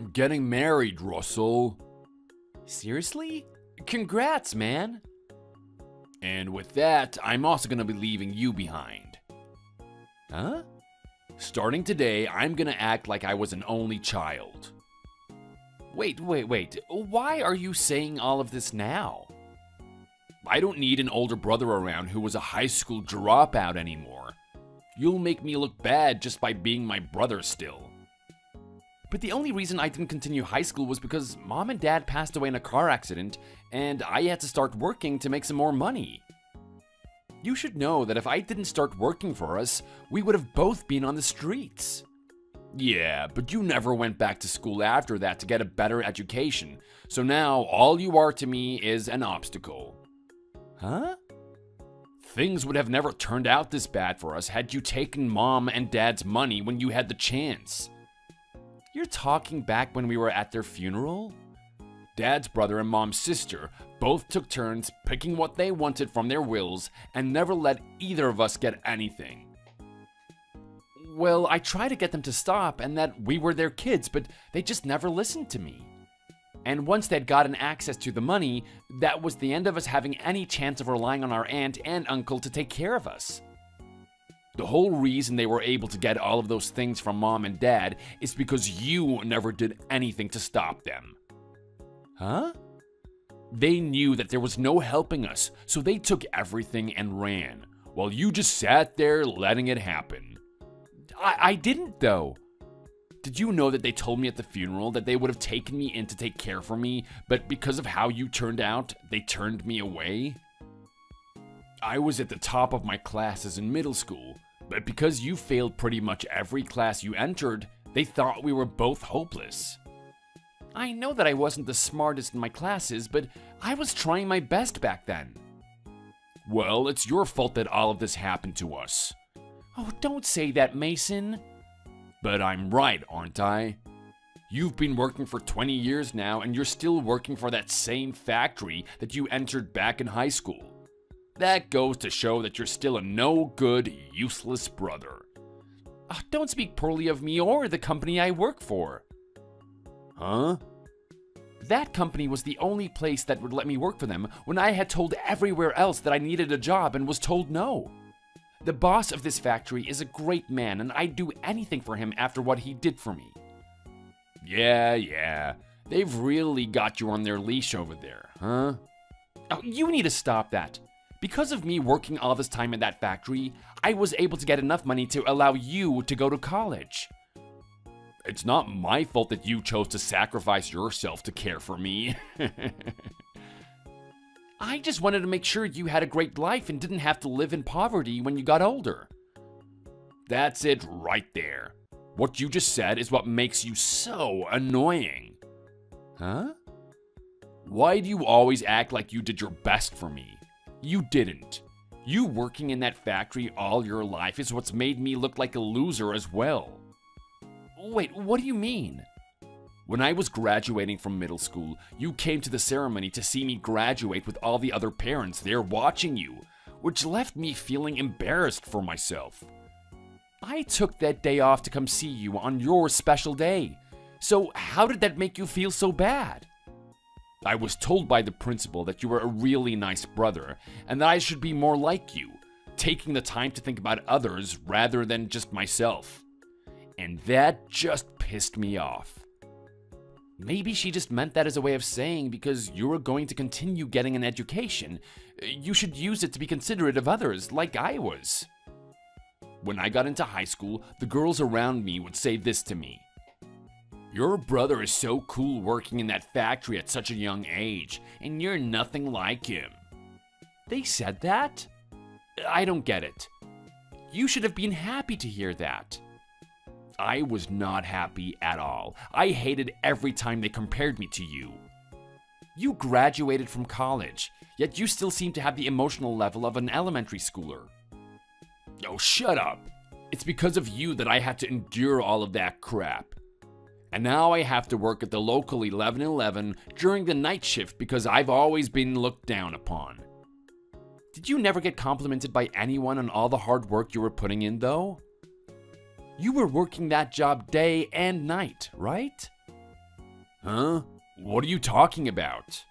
I'm getting married, Russell. Seriously? Congrats, man. And with that, I'm also gonna be leaving you behind. Huh? Starting today, I'm gonna act like I was an only child. Wait. Why are you saying all of this now? I don't need an older brother around who was a high school dropout anymore. You'll make me look bad just by being my brother still. But the only reason I didn't continue high school was because Mom and Dad passed away in a car accident, and I had to start working to make some more money. You should know that if I didn't start working for us, we would have both been on the streets. Yeah, but you never went back to school after that to get a better education, so now all you are to me is an obstacle. Huh? Things would have never turned out this bad for us had you taken Mom and Dad's money when you had the chance. You're talking back when we were at their funeral? Dad's brother and Mom's sister both took turns picking what they wanted from their wills and never let either of us get anything. Well, I tried to get them to stop and that we were their kids, but they just never listened to me. And once they'd gotten access to the money, that was the end of us having any chance of relying on our aunt and uncle to take care of us. The whole reason they were able to get all of those things from Mom and Dad is because you never did anything to stop them. Huh? They knew that there was no helping us, so they took everything and ran, while you just sat there letting it happen. I didn't, though. Did you know that they told me at the funeral that they would have taken me in to take care for me, but because of how you turned out, they turned me away? I was at the top of my classes in middle school, but because you failed pretty much every class you entered, they thought we were both hopeless. I know that I wasn't the smartest in my classes, but I was trying my best back then. Well, it's your fault that all of this happened to us. Oh, don't say that, Mason. But I'm right, aren't I? You've been working for 20 years now, and you're still working for that same factory that you entered back in high school. That goes to show that you're still a no-good, useless brother. Oh, don't speak poorly of me or the company I work for. Huh? That company was the only place that would let me work for them when I had told everywhere else that I needed a job and was told no. The boss of this factory is a great man, and I'd do anything for him after what he did for me. Yeah. They've really got you on their leash over there, huh? Oh, you need to stop that. Because of me working all this time in that factory, I was able to get enough money to allow you to go to college. It's not my fault that you chose to sacrifice yourself to care for me. I just wanted to make sure you had a great life and didn't have to live in poverty when you got older. That's it right there. What you just said is what makes you so annoying. Huh? Why do you always act like you did your best for me? You didn't. You working in that factory all your life is what's made me look like a loser as well. Wait, what do you mean? When I was graduating from middle school, you came to the ceremony to see me graduate with all the other parents there watching you, which left me feeling embarrassed for myself. I took that day off to come see you on your special day. So how did that make you feel so bad? I was told by the principal that you were a really nice brother and that I should be more like you, taking the time to think about others rather than just myself. And that just pissed me off. Maybe she just meant that as a way of saying because you were going to continue getting an education, you should use it to be considerate of others like I was. When I got into high school, the girls around me would say this to me. Your brother is so cool working in that factory at such a young age, and you're nothing like him. They said that? I don't get it. You should have been happy to hear that. I was not happy at all. I hated every time they compared me to you. You graduated from college, yet you still seem to have the emotional level of an elementary schooler. Oh, shut up. It's because of you that I had to endure all of that crap. And now I have to work at the local 11-11 during the night shift because I've always been looked down upon. Did you never get complimented by anyone on all the hard work you were putting in, though? You were working that job day and night, right? Huh? What are you talking about?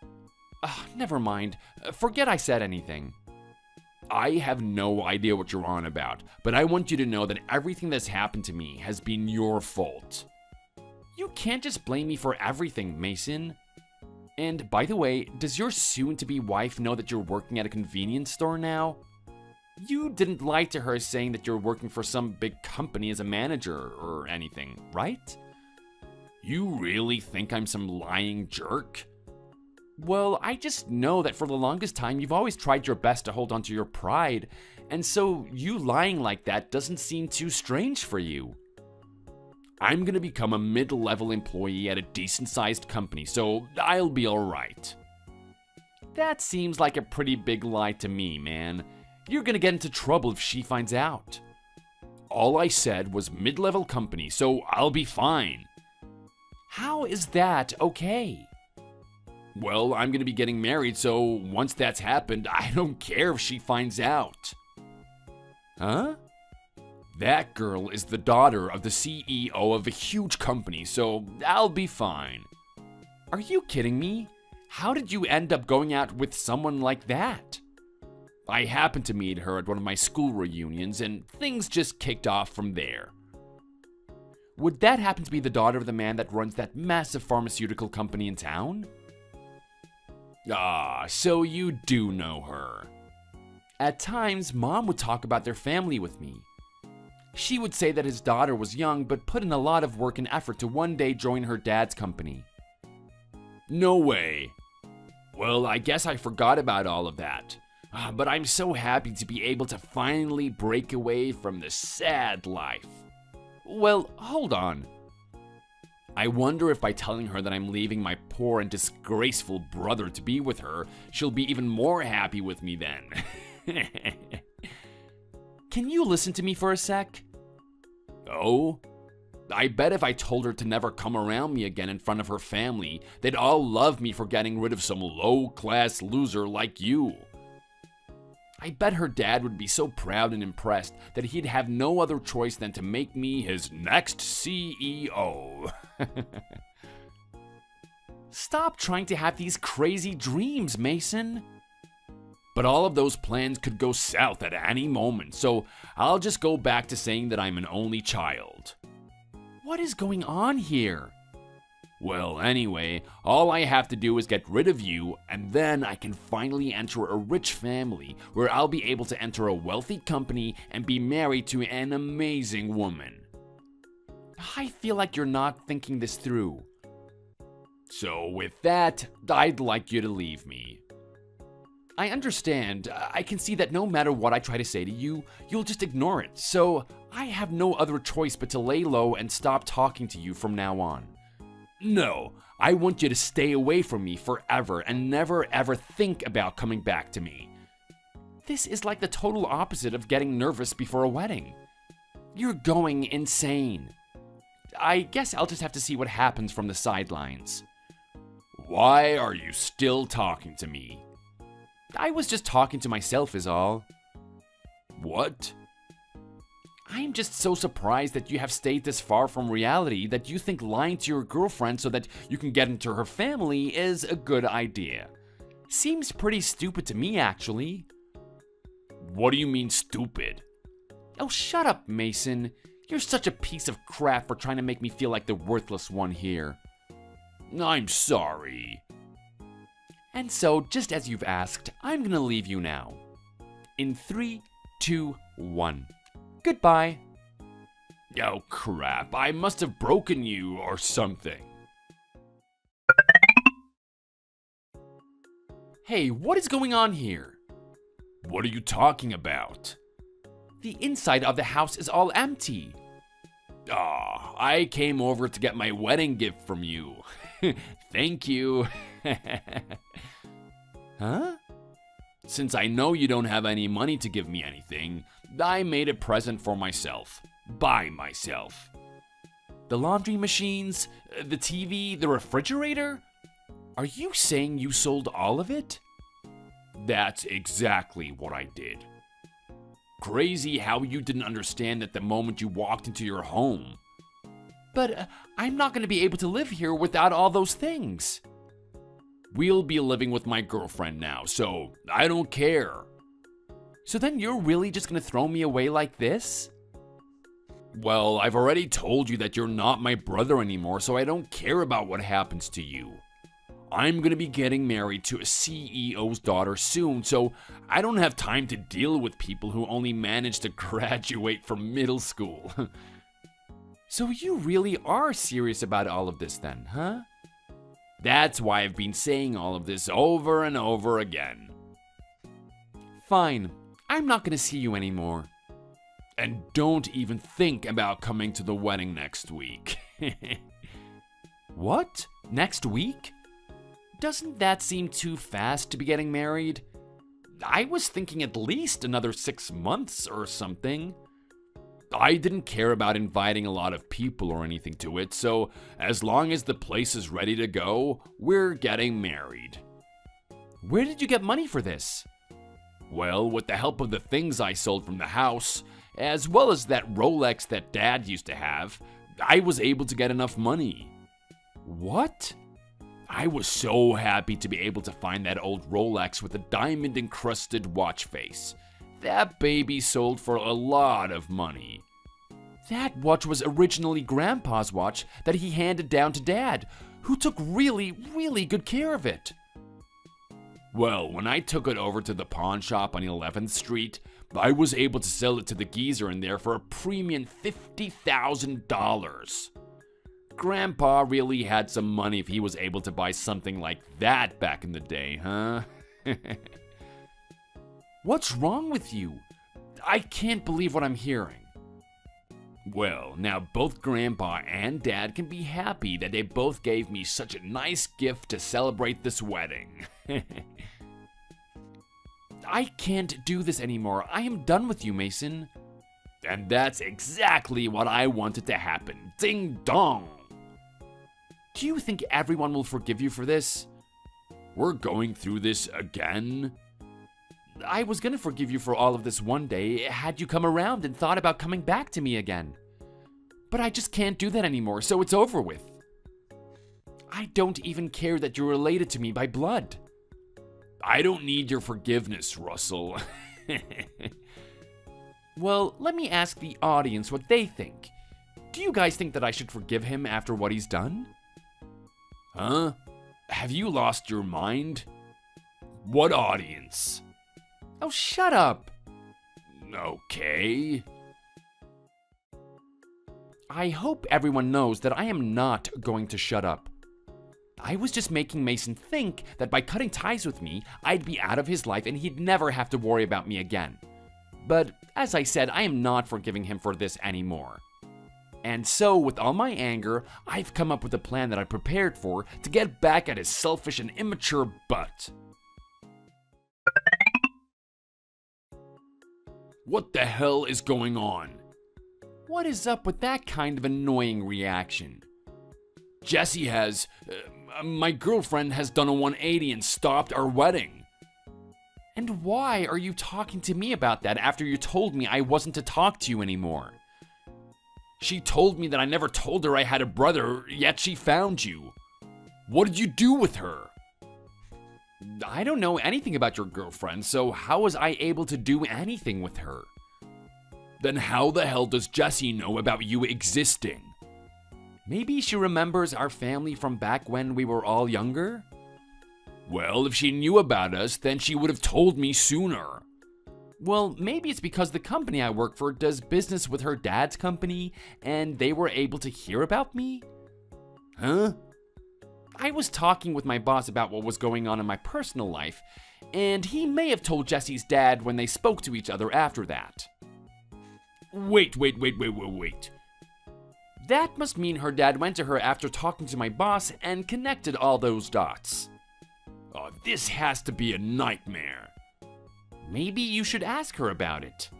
Never mind. Forget I said anything. I have no idea what you're on about, but I want you to know that everything that's happened to me has been your fault. You can't just blame me for everything, Mason. And by the way, does your soon-to-be wife know that you're working at a convenience store now? You didn't lie to her saying that you're working for some big company as a manager or anything, right? You really think I'm some lying jerk? Well, I just know that for the longest time you've always tried your best to hold onto your pride, and so you lying like that doesn't seem too strange for you. I'm gonna become a mid-level employee at a decent-sized company, so I'll be alright. That seems like a pretty big lie to me, man. You're gonna get into trouble if she finds out. All I said was mid-level company, so I'll be fine. How is that okay? Well, I'm gonna be getting married, so once that's happened, I don't care if she finds out. Huh? That girl is the daughter of the CEO of a huge company, so I'll be fine. Are you kidding me? How did you end up going out with someone like that? I happened to meet her at one of my school reunions, and things just kicked off from there. Would that happen to be the daughter of the man that runs that massive pharmaceutical company in town? Ah, so you do know her. At times, Mom would talk about their family with me. She would say that his daughter was young but put in a lot of work and effort to one day join her dad's company. No way. Well, I guess I forgot about all of that. But I'm so happy to be able to finally break away from this sad life. Well, hold on. I wonder if by telling her that I'm leaving my poor and disgraceful brother to be with her, she'll be even more happy with me then. Can you listen to me for a sec? Oh? I bet if I told her to never come around me again in front of her family, they'd all love me for getting rid of some low-class loser like you. I bet her dad would be so proud and impressed that he'd have no other choice than to make me his next CEO. Stop trying to have these crazy dreams, Mason. But all of those plans could go south at any moment, so I'll just go back to saying that I'm an only child. What is going on here? Well, anyway, all I have to do is get rid of you, and then I can finally enter a rich family where I'll be able to enter a wealthy company and be married to an amazing woman. I feel like you're not thinking this through. So with that, I'd like you to leave me. I understand. I can see that no matter what I try to say to you, you'll just ignore it. So I have no other choice but to lay low and stop talking to you from now on. No, I want you to stay away from me forever and never ever think about coming back to me. This is like the total opposite of getting nervous before a wedding. You're going insane. I guess I'll just have to see what happens from the sidelines. Why are you still talking to me? I was just talking to myself is all. What? I'm just so surprised that you have stayed this far from reality that you think lying to your girlfriend so that you can get into her family is a good idea. Seems pretty stupid to me, actually. What do you mean stupid? Oh, shut up, Mason. You're such a piece of crap for trying to make me feel like the worthless one here. I'm sorry. And so, just as you've asked, I'm gonna leave you now. In 3, 2, 1. Goodbye. Oh crap, I must have broken you or something. Hey, what is going on here? What are you talking about? The inside of the house is all empty. Ah, I came over to get my wedding gift from you. Thank you. Huh? Since I know you don't have any money to give me anything, I made a present for myself. By myself. The laundry machines, the TV, the refrigerator? Are you saying you sold all of it? That's exactly what I did. Crazy how you didn't understand that the moment you walked into your home. But I'm not going to be able to live here without all those things. We'll be living with my girlfriend now, so I don't care. So then you're really just going to throw me away like this? Well, I've already told you that you're not my brother anymore, so I don't care about what happens to you. I'm gonna be getting married to a CEO's daughter soon, so I don't have time to deal with people who only managed to graduate from middle school. So you really are serious about all of this then, huh? That's why I've been saying all of this over and over again. Fine, I'm not gonna see you anymore. And don't even think about coming to the wedding next week. What? Next week? Doesn't that seem too fast to be getting married? I was thinking at least another 6 months or something. I didn't care about inviting a lot of people or anything to it, so as long as the place is ready to go, we're getting married. Where did you get money for this? Well, with the help of the things I sold from the house, as well as that Rolex that Dad used to have, I was able to get enough money. What? I was so happy to be able to find that old Rolex with a diamond-encrusted watch face. That baby sold for a lot of money. That watch was originally Grandpa's watch that he handed down to Dad, who took really, really good care of it. Well, when I took it over to the pawn shop on 11th Street, I was able to sell it to the geezer in there for a premium $50,000. Grandpa really had some money if he was able to buy something like that back in the day, huh? What's wrong with you? I can't believe what I'm hearing. Well, now both Grandpa and Dad can be happy that they both gave me such a nice gift to celebrate this wedding. I can't do this anymore. I am done with you, Mason. And that's exactly what I wanted to happen. Ding dong! Do you think everyone will forgive you for this? We're going through this again? I was gonna forgive you for all of this one day had you come around and thought about coming back to me again. But I just can't do that anymore, so it's over with. I don't even care that you're related to me by blood. I don't need your forgiveness, Russell. Well, let me ask the audience what they think. Do you guys think that I should forgive him after what he's done? Huh? Have you lost your mind? What audience? Oh, shut up. Okay. I hope everyone knows that I am not going to shut up. I was just making Mason think that by cutting ties with me, I'd be out of his life and he'd never have to worry about me again. But as I said, I am not forgiving him for this anymore. And so, with all my anger, I've come up with a plan that I prepared for to get back at his selfish and immature butt. What the hell is going on? What is up with that kind of annoying reaction? Jessie has... my girlfriend has done a 180 and stopped our wedding. And why are you talking to me about that after you told me I wasn't to talk to you anymore? She told me that I never told her I had a brother, yet she found you. What did you do with her? I don't know anything about your girlfriend, so how was I able to do anything with her? Then how the hell does Jessie know about you existing? Maybe she remembers our family from back when we were all younger? Well, if she knew about us, then she would have told me sooner. Well, maybe it's because the company I work for does business with her dad's company, and they were able to hear about me? Huh? I was talking with my boss about what was going on in my personal life, and he may have told Jessie's dad when they spoke to each other after that. Wait. That must mean her dad went to her after talking to my boss and connected all those dots. Oh, this has to be a nightmare. Maybe you should ask her about it.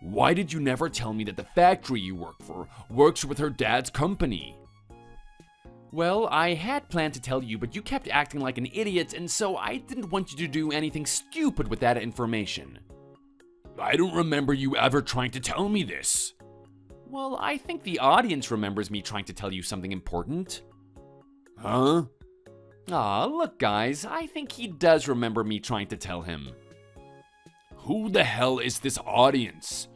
Why did you never tell me that the factory you work for works with her dad's company? Well, I had planned to tell you, but you kept acting like an idiot, and so I didn't want you to do anything stupid with that information. I don't remember you ever trying to tell me this. Well, I think the audience remembers me trying to tell you something important. Huh? Aw, look guys, I think he does remember me trying to tell him. Who the hell is this audience?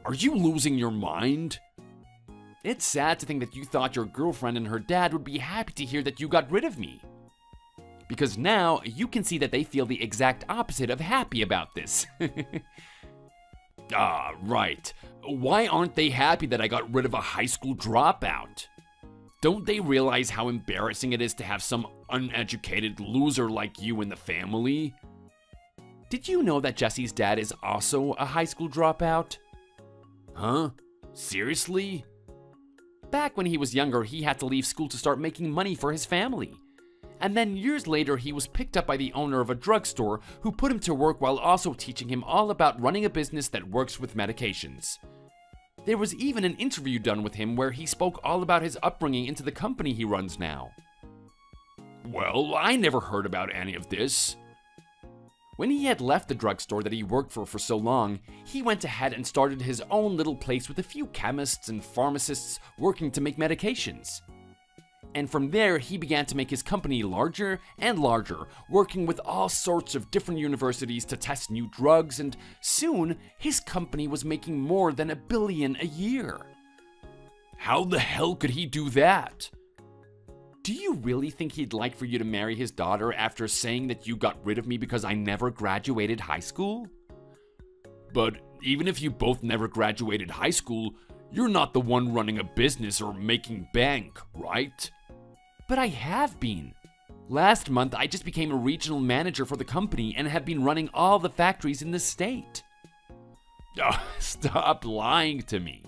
Are you losing your mind? It's sad to think that you thought your girlfriend and her dad would be happy to hear that you got rid of me. Because now you can see that they feel the exact opposite of happy about this. Ah, right. Why aren't they happy that I got rid of a high school dropout? Don't they realize how embarrassing it is to have some uneducated loser like you in the family? Did you know that Jesse's dad is also a high school dropout? Huh? Seriously? Back when he was younger, he had to leave school to start making money for his family. And then years later, he was picked up by the owner of a drugstore who put him to work while also teaching him all about running a business that works with medications. There was even an interview done with him where he spoke all about his upbringing into the company he runs now. Well, I never heard about any of this. When he had left the drugstore that he worked for so long, he went ahead and started his own little place with a few chemists and pharmacists working to make medications. And from there, he began to make his company larger and larger, working with all sorts of different universities to test new drugs, and soon, his company was making more than $1 billion a year. How the hell could he do that? Do you really think he'd like for you to marry his daughter after saying that you got rid of me because I never graduated high school? But even if you both never graduated high school, you're not the one running a business or making bank, right? But I have been. Last month, I just became a regional manager for the company and have been running all the factories in the state. Oh, stop lying to me.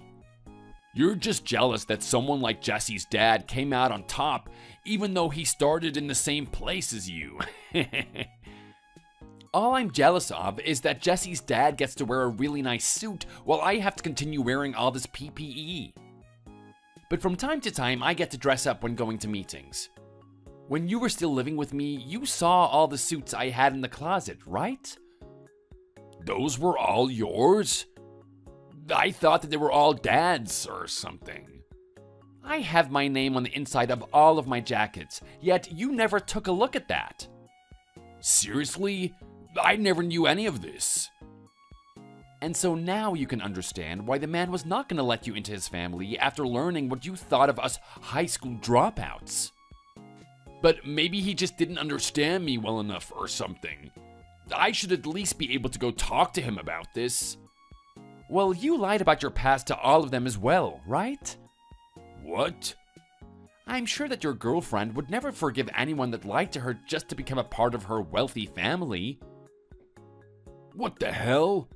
You're just jealous that someone like Jesse's dad came out on top, even though he started in the same place as you. All I'm jealous of is that Jesse's dad gets to wear a really nice suit while I have to continue wearing all this PPE. But from time to time, I get to dress up when going to meetings. When you were still living with me, you saw all the suits I had in the closet, right? Those were all yours? I thought that they were all Dad's or something. I have my name on the inside of all of my jackets, yet you never took a look at that. Seriously? I never knew any of this. And so now you can understand why the man was not going to let you into his family after learning what you thought of us high school dropouts. But maybe he just didn't understand me well enough or something. I should at least be able to go talk to him about this. Well, you lied about your past to all of them as well, right? What? I'm sure that your girlfriend would never forgive anyone that lied to her just to become a part of her wealthy family. What the hell?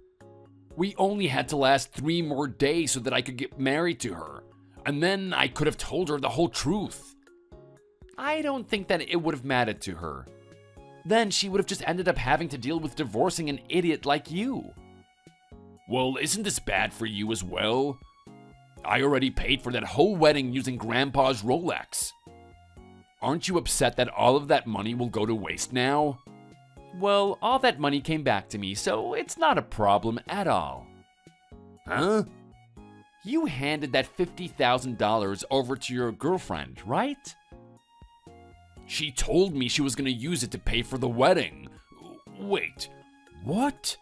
We only had to last 3 more days so that I could get married to her. And then I could have told her the whole truth. I don't think that it would have mattered to her. Then she would have just ended up having to deal with divorcing an idiot like you. Well, isn't this bad for you as well? I already paid for that whole wedding using Grandpa's Rolex. Aren't you upset that all of that money will go to waste now? Well, all that money came back to me, so it's not a problem at all. Huh? You handed that $50,000 over to your girlfriend, right? She told me she was going to use it to pay for the wedding. Wait, what?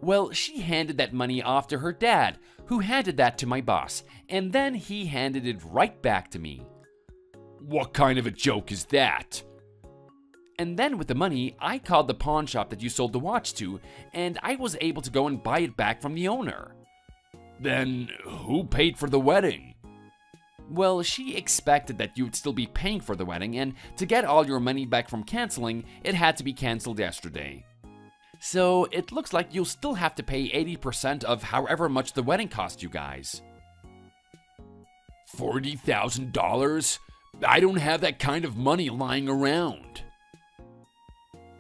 Well, she handed that money off to her dad, who handed that to my boss, and then he handed it right back to me. What kind of a joke is that? And then with the money, I called the pawn shop that you sold the watch to, and I was able to go and buy it back from the owner. Then who paid for the wedding? Well, she expected that you would still be paying for the wedding, and to get all your money back from canceling, it had to be canceled yesterday. So it looks like you'll still have to pay 80% of however much the wedding cost you guys. $40,000? I don't have that kind of money lying around.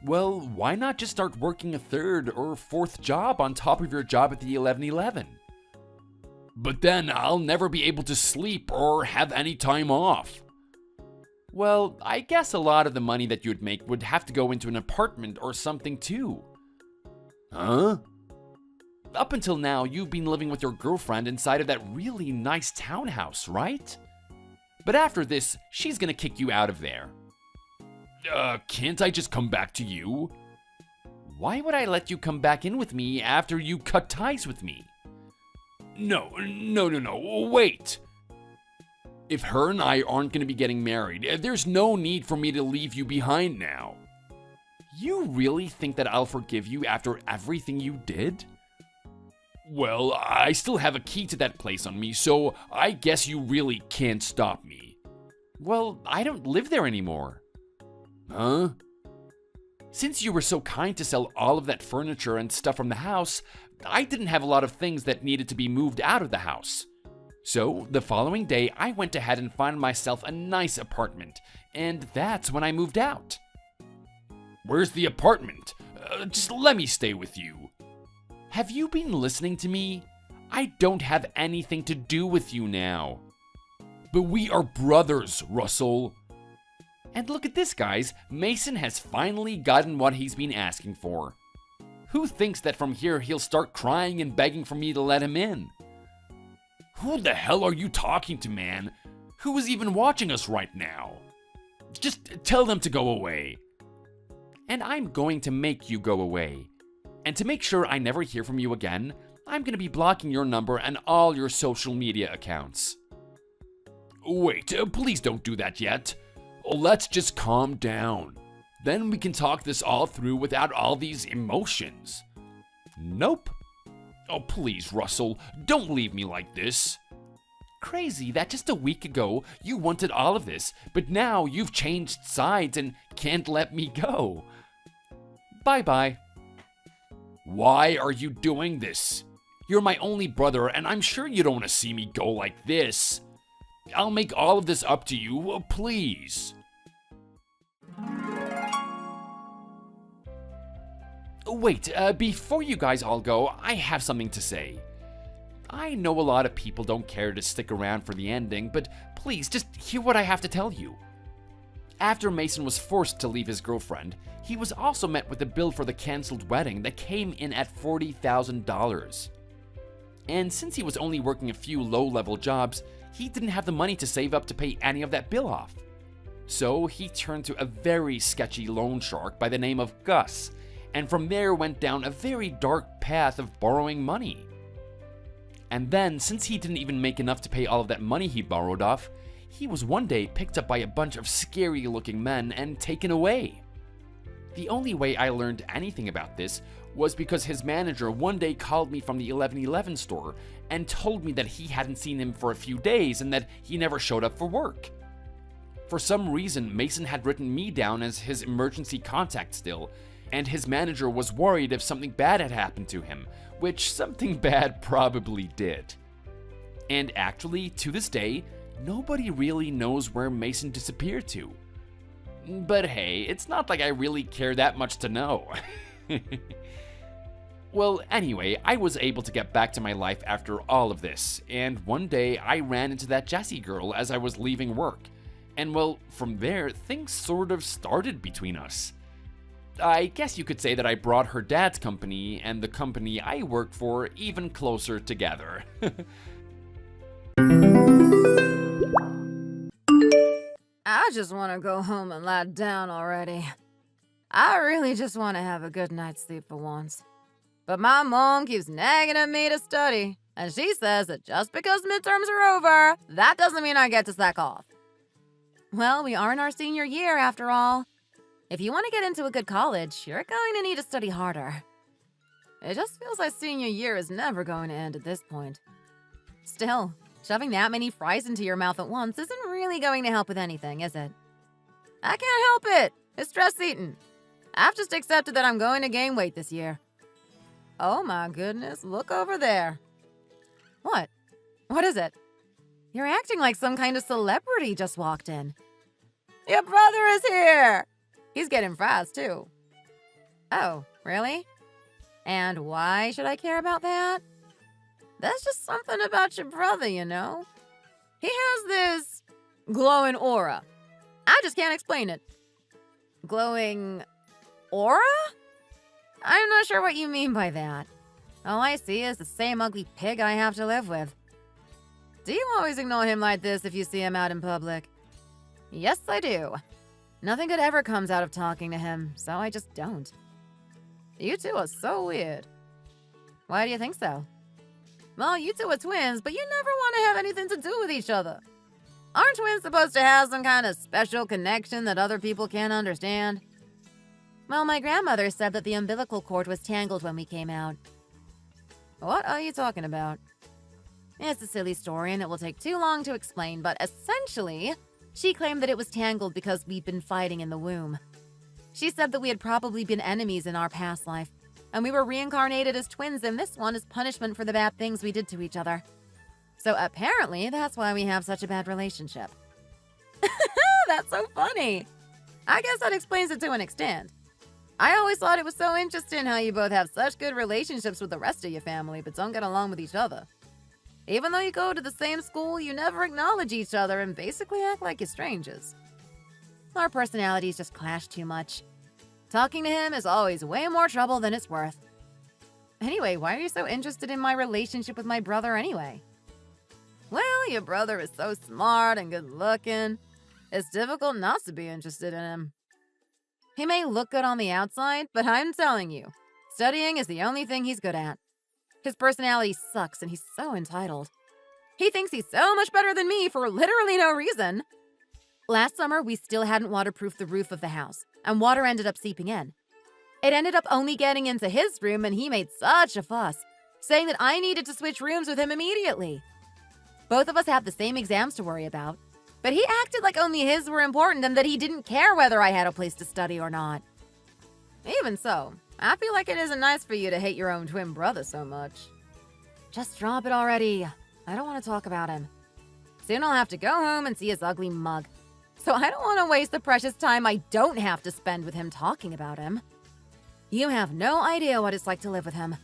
Well, why not just start working a 3rd or 4th job on top of your job at the 1111? But then I'll never be able to sleep or have any time off. Well, I guess a lot of the money that you'd make would have to go into an apartment or something too. Huh? Up until now, you've been living with your girlfriend inside of that really nice townhouse, right? But after this, she's gonna kick you out of there. Can't I just come back to you? Why would I let you come back in with me after you cut ties with me? No, wait. If her and I aren't gonna be getting married, there's no need for me to leave you behind now. You really think that I'll forgive you after everything you did? Well, I still have a key to that place on me, so I guess you really can't stop me. Well, I don't live there anymore. Huh? Since you were so kind to sell all of that furniture and stuff from the house, I didn't have a lot of things that needed to be moved out of the house. So, the following day, I went ahead and found myself a nice apartment, and that's when I moved out. Where's the apartment? Just let me stay with you. Have you been listening to me? I don't have anything to do with you now. But we are brothers, Russell. And look at this, guys. Mason has finally gotten what he's been asking for. Who thinks that from here he'll start crying and begging for me to let him in? Who the hell are you talking to, man? Who is even watching us right now? Just tell them to go away. And I'm going to make you go away. And to make sure I never hear from you again, I'm going to be blocking your number and all your social media accounts. Wait, please don't do that yet. Let's just calm down. Then we can talk this all through without all these emotions. Nope. Oh, please, Russell, don't leave me like this. Crazy that just a week ago you wanted all of this, but now you've changed sides and can't let me go. Bye-bye. Why are you doing this? You're my only brother, and I'm sure you don't want to see me go like this. I'll make all of this up to you, please. Wait, before you guys all go, I have something to say. I know a lot of people don't care to stick around for the ending, but please, just hear what I have to tell you. After Mason was forced to leave his girlfriend, he was also met with a bill for the canceled wedding that came in at $40,000. And since he was only working a few low-level jobs, he didn't have the money to save up to pay any of that bill off. So he turned to a very sketchy loan shark by the name of Gus, and from there went down a very dark path of borrowing money. And then, since he didn't even make enough to pay all of that money he borrowed off, he was one day picked up by a bunch of scary-looking men and taken away. The only way I learned anything about this was because his manager one day called me from the 1111 store and told me that he hadn't seen him for a few days and that he never showed up for work. For some reason, Mason had written me down as his emergency contact still, and his manager was worried if something bad had happened to him, which something bad probably did. And actually, to this day, nobody really knows where Mason disappeared to. But hey, it's not like I really care that much to know. Well, anyway, I was able to get back to my life after all of this, and one day I ran into that Jessie girl as I was leaving work. And well, from there, things sort of started between us. I guess you could say that I brought her dad's company and the company I work for even closer together. I just want to go home and lie down already. I really just want to have a good night's sleep for once. But my mom keeps nagging at me to study, and she says that just because midterms are over, that doesn't mean I get to slack off. Well, we are in our senior year after all. If you want to get into a good college, you're going to need to study harder. It just feels like senior year is never going to end at this point. Still, shoving that many fries into your mouth at once isn't really going to help with anything, is it? I can't help it. It's stress eating. I've just accepted that I'm going to gain weight this year. Oh my goodness, look over there. What? What is it? You're acting like some kind of celebrity just walked in. Your brother is here! He's getting fries, too. Oh, really? And why should I care about that? There's just something about your brother, you know? He has this glowing aura. I just can't explain it. Glowing aura? I'm not sure what you mean by that. All I see is the same ugly pig I have to live with. Do you always ignore him like this if you see him out in public? Yes, I do. Nothing good ever comes out of talking to him, so I just don't. You two are so weird. Why do you think so? Well, you two are twins, but you never want to have anything to do with each other. Aren't twins supposed to have some kind of special connection that other people can't understand? Well, my grandmother said that the umbilical cord was tangled when we came out. What are you talking about? It's a silly story and it will take too long to explain, but essentially, she claimed that it was tangled because we'd been fighting in the womb. She said that we had probably been enemies in our past life, and we were reincarnated as twins in this one as punishment for the bad things we did to each other. So apparently, that's why we have such a bad relationship. That's so funny. I guess that explains it to an extent. I always thought it was so interesting how you both have such good relationships with the rest of your family, but don't get along with each other. Even though you go to the same school, you never acknowledge each other and basically act like you're strangers. Our personalities just clash too much. Talking to him is always way more trouble than it's worth. Anyway, why are you so interested in my relationship with my brother anyway? Well, your brother is so smart and good looking. It's difficult not to be interested in him. He may look good on the outside, but I'm telling you, studying is the only thing he's good at. His personality sucks and he's so entitled. He thinks he's so much better than me for literally no reason. Last summer, we still hadn't waterproofed the roof of the house, and water ended up seeping in. It ended up only getting into his room, and he made such a fuss, saying that I needed to switch rooms with him immediately. Both of us had the same exams to worry about, but he acted like only his were important and that he didn't care whether I had a place to study or not. Even so, I feel like it isn't nice for you to hate your own twin brother so much. Just drop it already. I don't want to talk about him. Soon I'll have to go home and see his ugly mug. So I don't want to waste the precious time I don't have to spend with him talking about him. You have no idea what it's like to live with him.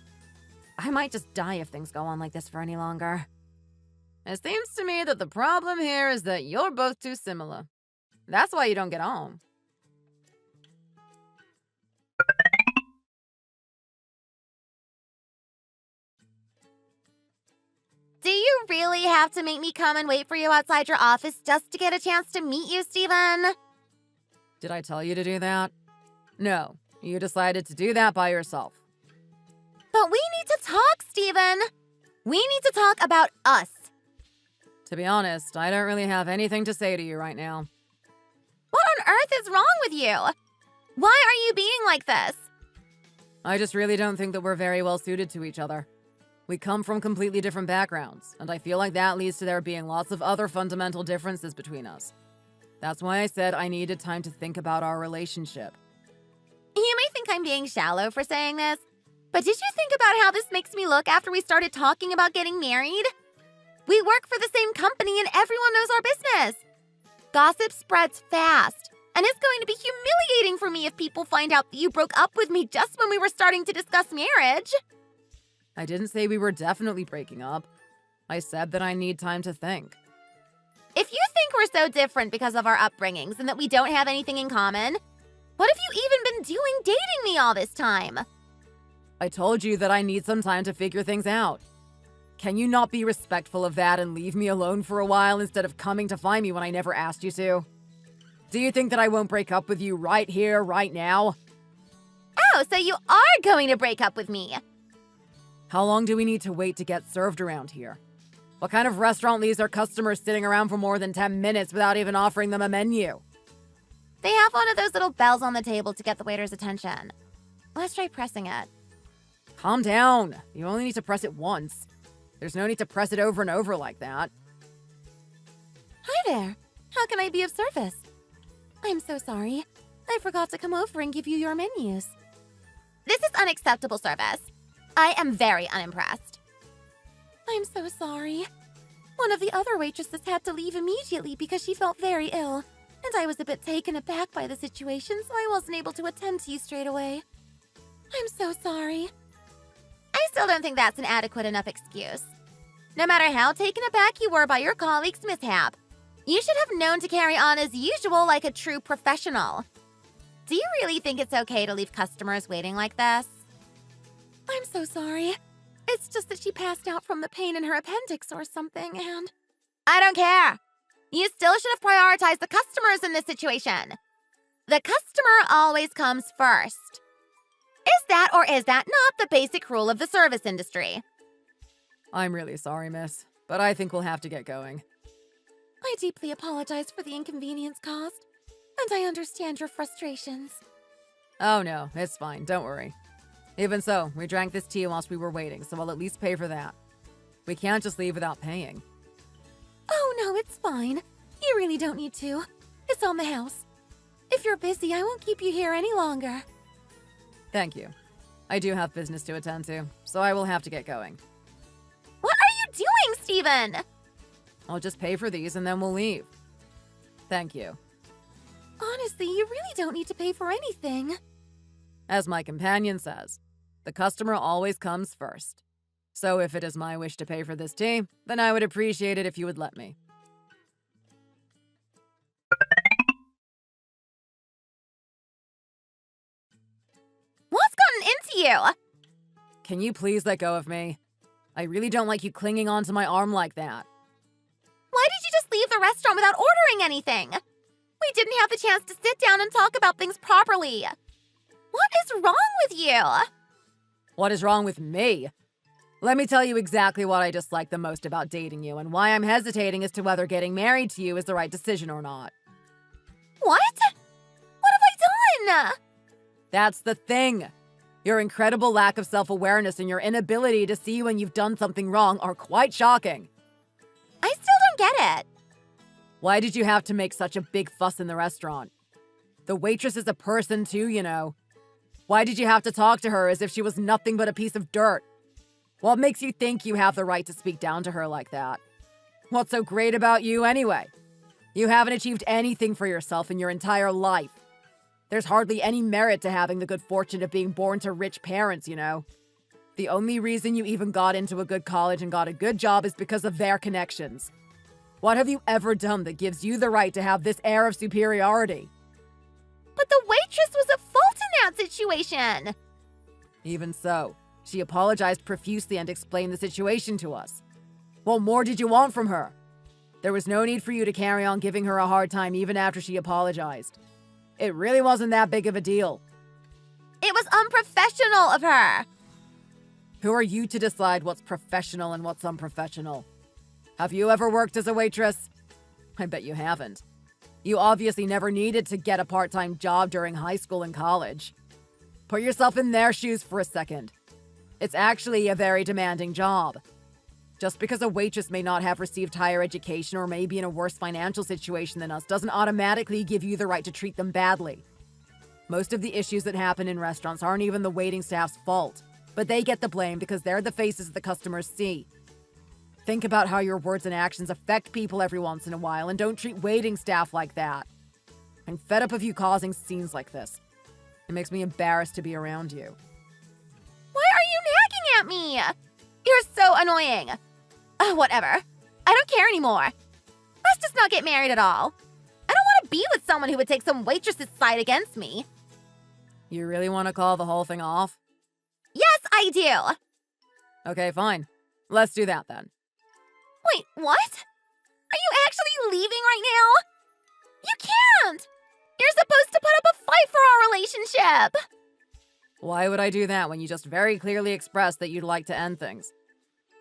I might just die if things go on like this for any longer. It seems to me that the problem here is that you're both too similar. That's why you don't get on. Do you really have to make me come and wait for you outside your office just to get a chance to meet you, Stephen? Did I tell you to do that? No, you decided to do that by yourself. But we need to talk, Stephen. We need to talk about us. To be honest, I don't really have anything to say to you right now. What on earth is wrong with you? Why are you being like this? I just really don't think that we're very well suited to each other. We come from completely different backgrounds, and I feel like that leads to there being lots of other fundamental differences between us. That's why I said I needed time to think about our relationship. You may think I'm being shallow for saying this, but did you think about how this makes me look after we started talking about getting married? We work for the same company and everyone knows our business. Gossip spreads fast, and it's going to be humiliating for me if people find out that you broke up with me just when we were starting to discuss marriage. I didn't say we were definitely breaking up. I said that I need time to think. If you think we're so different because of our upbringings and that we don't have anything in common, what have you even been doing dating me all this time? I told you that I need some time to figure things out. Can you not be respectful of that and leave me alone for a while instead of coming to find me when I never asked you to? Do you think that I won't break up with you right here, right now? Oh, so you are going to break up with me? How long do we need to wait to get served around here? What kind of restaurant leaves their customers sitting around for more than 10 minutes without even offering them a menu? They have one of those little bells on the table to get the waiter's attention. Let's try pressing it. Calm down. You only need to press it once. There's no need to press it over and over like that. Hi there. How can I be of service? I'm so sorry. I forgot to come over and give you your menus. This is unacceptable service. I am very unimpressed. I'm so sorry. One of the other waitresses had to leave immediately because she felt very ill, and I was a bit taken aback by the situation, so I wasn't able to attend to you straight away. I'm so sorry. I still don't think that's an adequate enough excuse. No matter how taken aback you were by your colleague's mishap, you should have known to carry on as usual like a true professional. Do you really think it's okay to leave customers waiting like this? I'm so sorry. It's just that she passed out from the pain in her appendix or something, and... I don't care! You still should have prioritized the customers in this situation. The customer always comes first. Is that or is that not the basic rule of the service industry? I'm really sorry, miss, but I think we'll have to get going. I deeply apologize for the inconvenience caused, and I understand your frustrations. Oh no, it's fine, don't worry. Even so, we drank this tea whilst we were waiting, so I'll at least pay for that. We can't just leave without paying. Oh no, it's fine. You really don't need to. It's on the house. If you're busy, I won't keep you here any longer. Thank you. I do have business to attend to, so I will have to get going. What are you doing, Steven? I'll just pay for these and then we'll leave. Thank you. Honestly, you really don't need to pay for anything. As my companion says, the customer always comes first. So if it is my wish to pay for this tea, then I would appreciate it if you would let me. What's gotten into you? Can you please let go of me? I really don't like you clinging onto my arm like that. Why did you just leave the restaurant without ordering anything? We didn't have the chance to sit down and talk about things properly. What is wrong with you? What is wrong with me? Let me tell you exactly what I dislike the most about dating you and why I'm hesitating as to whether getting married to you is the right decision or not. What? What have I done? That's the thing. Your incredible lack of self-awareness and your inability to see when you've done something wrong are quite shocking. I still don't get it. Why did you have to make such a big fuss in the restaurant? The waitress is a person too, you know. Why did you have to talk to her as if she was nothing but a piece of dirt? What makes you think you have the right to speak down to her like that? What's so great about you anyway? You haven't achieved anything for yourself in your entire life. There's hardly any merit to having the good fortune of being born to rich parents, you know. The only reason you even got into a good college and got a good job is because of their connections. What have you ever done that gives you the right to have this air of superiority? But the waitress was at fault in that situation. Even so, she apologized profusely and explained the situation to us. What more did you want from her? There was no need for you to carry on giving her a hard time even after she apologized. It really wasn't that big of a deal. It was unprofessional of her. Who are you to decide what's professional and what's unprofessional? Have you ever worked as a waitress? I bet you haven't. You obviously never needed to get a part-time job during high school and college. Put yourself in their shoes for a second. It's actually a very demanding job. Just because a waitress may not have received higher education or may be in a worse financial situation than us doesn't automatically give you the right to treat them badly. Most of the issues that happen in restaurants aren't even the waiting staff's fault, but they get the blame because they're the faces the customers see. Think about how your words and actions affect people every once in a while and don't treat waiting staff like that. I'm fed up of you causing scenes like this. It makes me embarrassed to be around you. Why are you nagging at me? You're so annoying. Whatever. I don't care anymore. Let's just not get married at all. I don't want to be with someone who would take some waitress's side against me. You really want to call the whole thing off? Yes, I do. Okay, fine. Let's do that then. Wait, what? Are you actually leaving right now? You can't! You're supposed to put up a fight for our relationship! Why would I do that when you just very clearly expressed that you'd like to end things?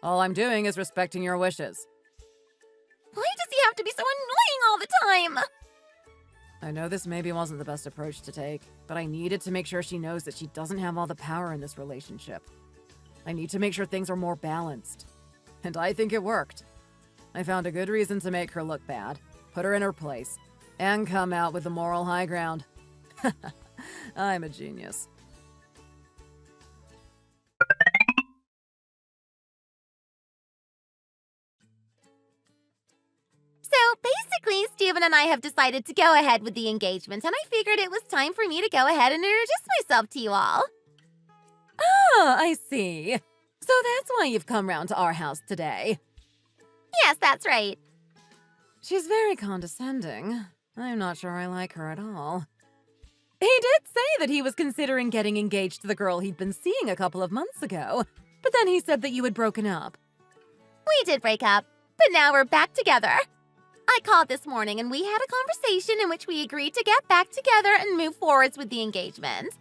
All I'm doing is respecting your wishes. Why does he have to be so annoying all the time? I know this maybe wasn't the best approach to take, but I needed to make sure she knows that she doesn't have all the power in this relationship. I need to make sure things are more balanced. And I think it worked. I found a good reason to make her look bad, put her in her place, and come out with the moral high ground. I'm a genius. So basically, Steven and I have decided to go ahead with the engagement, and I figured it was time for me to go ahead and introduce myself to you all. Ah, I see. So that's why you've come round to our house today. Yes, that's right. She's very condescending. I'm not sure I like her at all. He did say that he was considering getting engaged to the girl he'd been seeing a couple of months ago, But then he said that you had broken up. We did break up, but now we're back together. I called this morning and we had a conversation in which we agreed to get back together and move forwards with the engagement.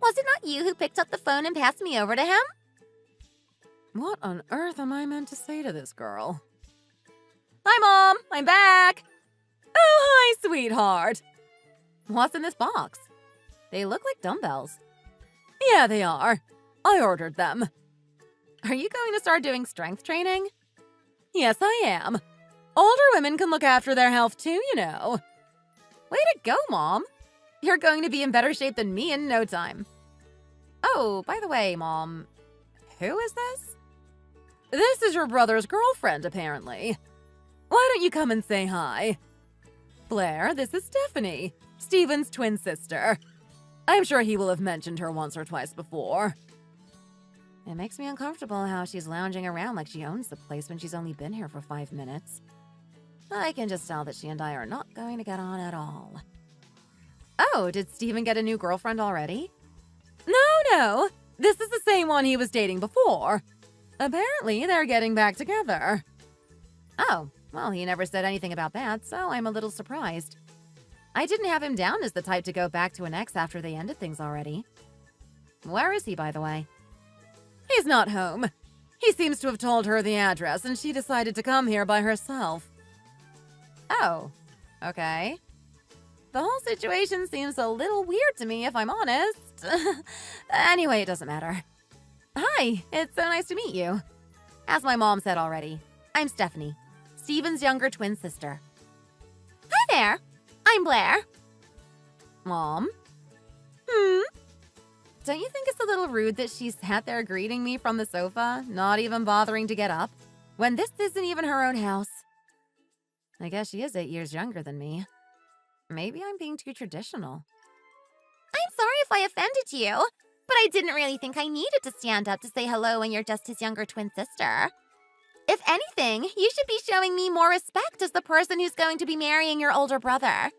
Was it not you who picked up the phone and passed me over to him? What on earth am I meant to say to this girl? Hi, Mom! I'm back! Oh, hi, sweetheart! What's in this box? They look like dumbbells. Yeah, they are. I ordered them. Are you going to start doing strength training? Yes, I am. Older women can look after their health too, you know. Way to go, Mom. You're going to be in better shape than me in no time. Oh, by the way, Mom, who is this? This is your brother's girlfriend, apparently. Why don't you come and say hi? Blair, this is Stephanie, Steven's twin sister. I'm sure he will have mentioned her once or twice before. It makes me uncomfortable how she's lounging around like she owns the place when she's only been here for 5 minutes. I can just tell that she and I are not going to get on at all. Oh, did Steven get a new girlfriend already? No. This is the same one he was dating before. Apparently, they're getting back together. Oh, well, he never said anything about that, so I'm a little surprised. I didn't have him down as the type to go back to an ex after they ended things already. Where is he, by the way? He's not home. He seems to have told her the address, and she decided to come here by herself. Oh, okay. The whole situation seems a little weird to me, if I'm honest. Anyway, it doesn't matter. Hi, it's so nice to meet you. As my mom said already, I'm Stephanie, Steven's younger twin sister. Hi there. I'm Blair. Mom? Don't you think it's a little rude that she sat there greeting me from the sofa, not even bothering to get up, when this isn't even her own house? I guess she is 8 years younger than me. Maybe I'm being too traditional. I'm sorry if I offended you, but I didn't really think I needed to stand up to say hello when you're just his younger twin sister. If anything, you should be showing me more respect as the person who's going to be marrying your older brother.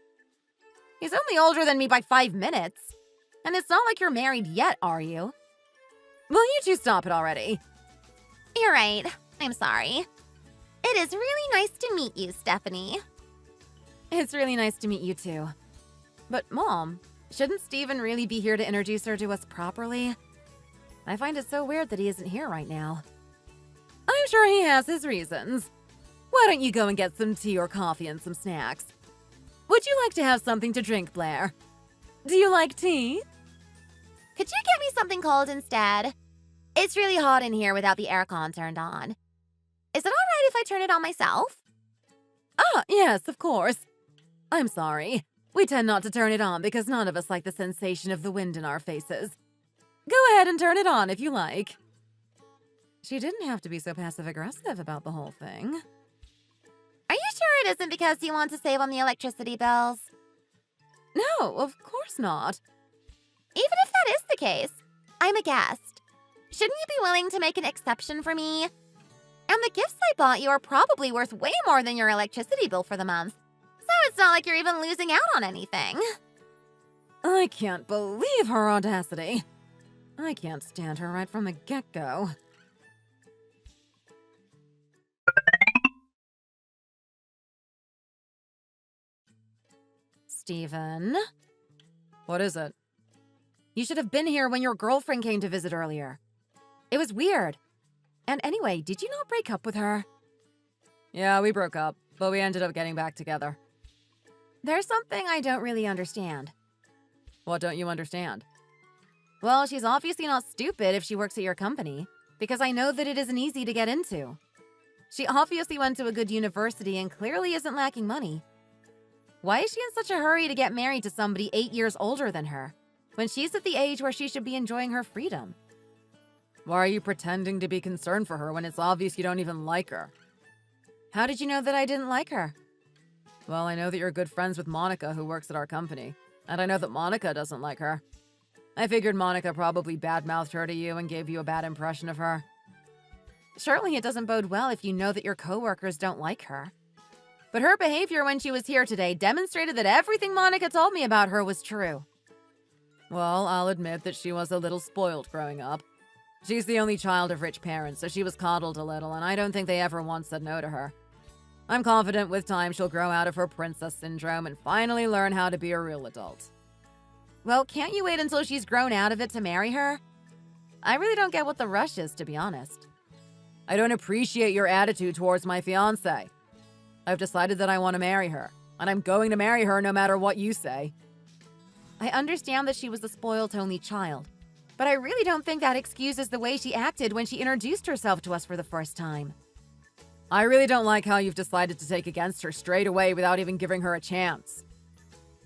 He's only older than me by 5 minutes. And it's not like you're married yet, are you? Will you two stop it already? You're right. I'm sorry. It is really nice to meet you, Stephanie. It's really nice to meet you too. But Mom, shouldn't Steven really be here to introduce her to us properly? I find it so weird that he isn't here right now. I'm sure he has his reasons. Why don't you go and get some tea or coffee and some snacks? Would you like to have something to drink, Blair? Do you like tea? Could you get me something cold instead? It's really hot in here without the aircon turned on. Is it all right if I turn it on myself? Ah, yes, of course. I'm sorry. We tend not to turn it on because none of us like the sensation of the wind in our faces. Go ahead and turn it on if you like. She didn't have to be so passive-aggressive about the whole thing. Are you sure it isn't because you want to save on the electricity bills? No, of course not. Even if that is the case, I'm a guest. Shouldn't you be willing to make an exception for me? And the gifts I bought you are probably worth way more than your electricity bill for the month. So it's not like you're even losing out on anything. I can't believe her audacity. I can't stand her right from the get-go. Steven? What is it? You should have been here when your girlfriend came to visit earlier. It was weird. And anyway, did you not break up with her? Yeah, we broke up, but we ended up getting back together. There's something I don't really understand. What don't you understand? Well, she's obviously not stupid if she works at your company, because I know that it isn't easy to get into. She obviously went to a good university and clearly isn't lacking money. Why is she in such a hurry to get married to somebody 8 years older than her, when she's at the age where she should be enjoying her freedom? Why are you pretending to be concerned for her when it's obvious you don't even like her? How did you know that I didn't like her? Well, I know that you're good friends with Monica, who works at our company, and I know that Monica doesn't like her. I figured Monica probably badmouthed her to you and gave you a bad impression of her. Surely it doesn't bode well if you know that your coworkers don't like her. But her behavior when she was here today demonstrated that everything Monica told me about her was true. Well, I'll admit that she was a little spoiled growing up. She's the only child of rich parents, so she was coddled a little, and I don't think they ever once said no to her. I'm confident with time she'll grow out of her princess syndrome and finally learn how to be a real adult. Well, can't you wait until she's grown out of it to marry her? I really don't get what the rush is, to be honest. I don't appreciate your attitude towards my fiancé. I've decided that I want to marry her, and I'm going to marry her no matter what you say. I understand that she was a spoiled only child, but I really don't think that excuses the way she acted when she introduced herself to us for the first time. I really don't like how you've decided to take against her straight away without even giving her a chance.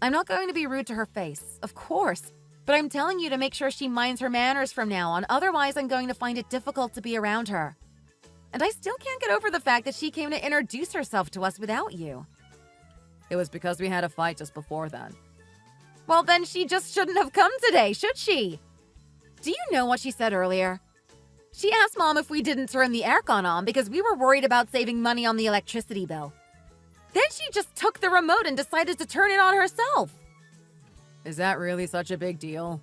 I'm not going to be rude to her face, of course, but I'm telling you to make sure she minds her manners from now on, otherwise I'm going to find it difficult to be around her. And I still can't get over the fact that she came to introduce herself to us without you. It was because we had a fight just before then. Well, then she just shouldn't have come today, should she? Do you know what she said earlier? She asked Mom if we didn't turn the aircon on because we were worried about saving money on the electricity bill. Then she just took the remote and decided to turn it on herself. Is that really such a big deal?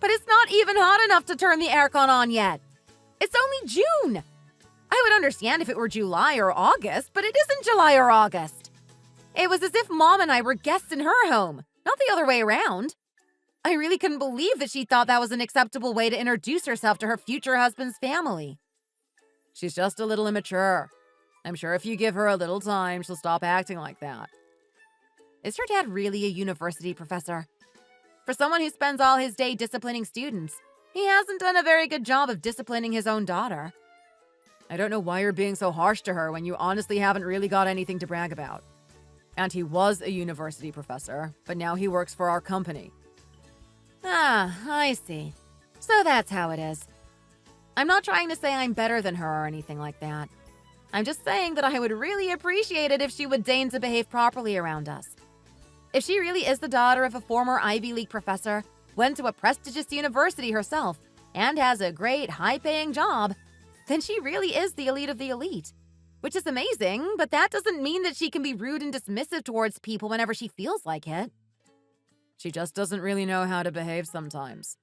But it's not even hot enough to turn the aircon on yet. It's only June. I would understand if it were July or August, but it isn't July or August. It was as if Mom and I were guests in her home, not the other way around. I really couldn't believe that she thought that was an acceptable way to introduce herself to her future husband's family. She's just a little immature. I'm sure if you give her a little time, she'll stop acting like that. Is her dad really a university professor? For someone who spends all his day disciplining students, he hasn't done a very good job of disciplining his own daughter. I don't know why you're being so harsh to her when you honestly haven't really got anything to brag about. And he was a university professor, but now he works for our company. Ah, I see. So that's how it is. I'm not trying to say I'm better than her or anything like that. I'm just saying that I would really appreciate it if she would deign to behave properly around us. If she really is the daughter of a former Ivy League professor, went to a prestigious university herself, and has a great, high-paying job, then she really is the elite of the elite. Which is amazing, but that doesn't mean that she can be rude and dismissive towards people whenever she feels like it. She just doesn't really know how to behave sometimes.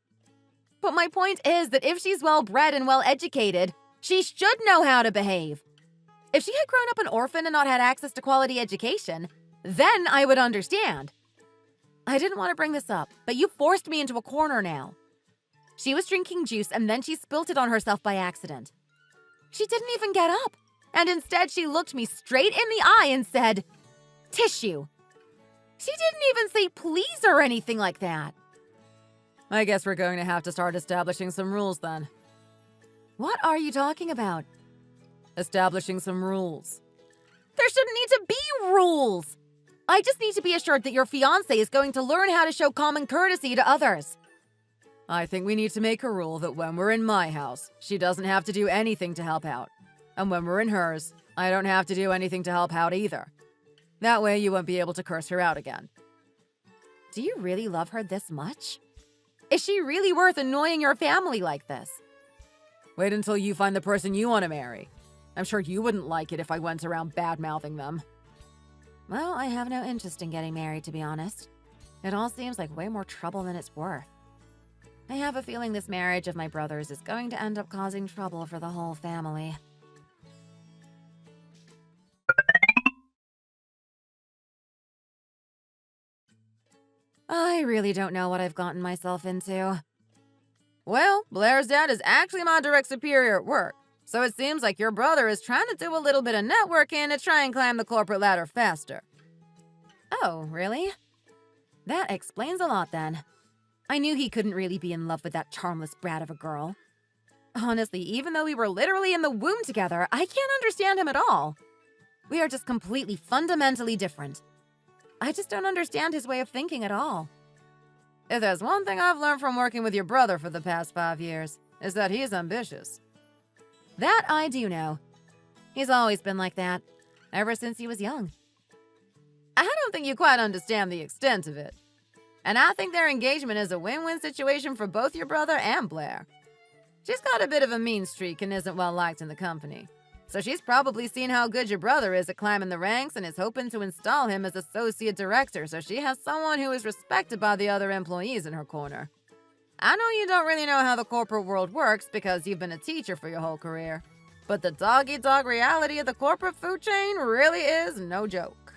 But my point is that if she's well-bred and well-educated, she should know how to behave. If she had grown up an orphan and not had access to quality education, then I would understand. I didn't want to bring this up, but you forced me into a corner now. She was drinking juice and then she spilt it on herself by accident. She didn't even get up, and instead she looked me straight in the eye and said, "Tissue." She didn't even say please or anything like that. I guess we're going to have to start establishing some rules then. What are you talking about? Establishing some rules. There shouldn't need to be rules. I just need to be assured that your fiancé is going to learn how to show common courtesy to others. I think we need to make a rule that when we're in my house, she doesn't have to do anything to help out. And when we're in hers, I don't have to do anything to help out either. That way you won't be able to curse her out again. Do you really love her this much? Is she really worth annoying your family like this? Wait until you find the person you want to marry. I'm sure you wouldn't like it if I went around bad-mouthing them. Well, I have no interest in getting married, to be honest. It all seems like way more trouble than it's worth. I have a feeling this marriage of my brother's is going to end up causing trouble for the whole family. I really don't know what I've gotten myself into. Well, Blair's dad is actually my direct superior at work, so it seems like your brother is trying to do a little bit of networking to try and climb the corporate ladder faster. Oh, really? That explains a lot then. I knew he couldn't really be in love with that charmless brat of a girl. Honestly, even though we were literally in the womb together, I can't understand him at all. We are just completely fundamentally different. I just don't understand his way of thinking at all. If there's one thing I've learned from working with your brother for the past 5 years, is that he's ambitious. That I do know. He's always been like that, ever since he was young. I don't think you quite understand the extent of it. And I think their engagement is a win-win situation for both your brother and Blair. She's got a bit of a mean streak and isn't well liked in the company. So she's probably seen how good your brother is at climbing the ranks and is hoping to install him as associate director so she has someone who is respected by the other employees in her corner. I know you don't really know how the corporate world works because you've been a teacher for your whole career, but the dog-eat-dog reality of the corporate food chain really is no joke.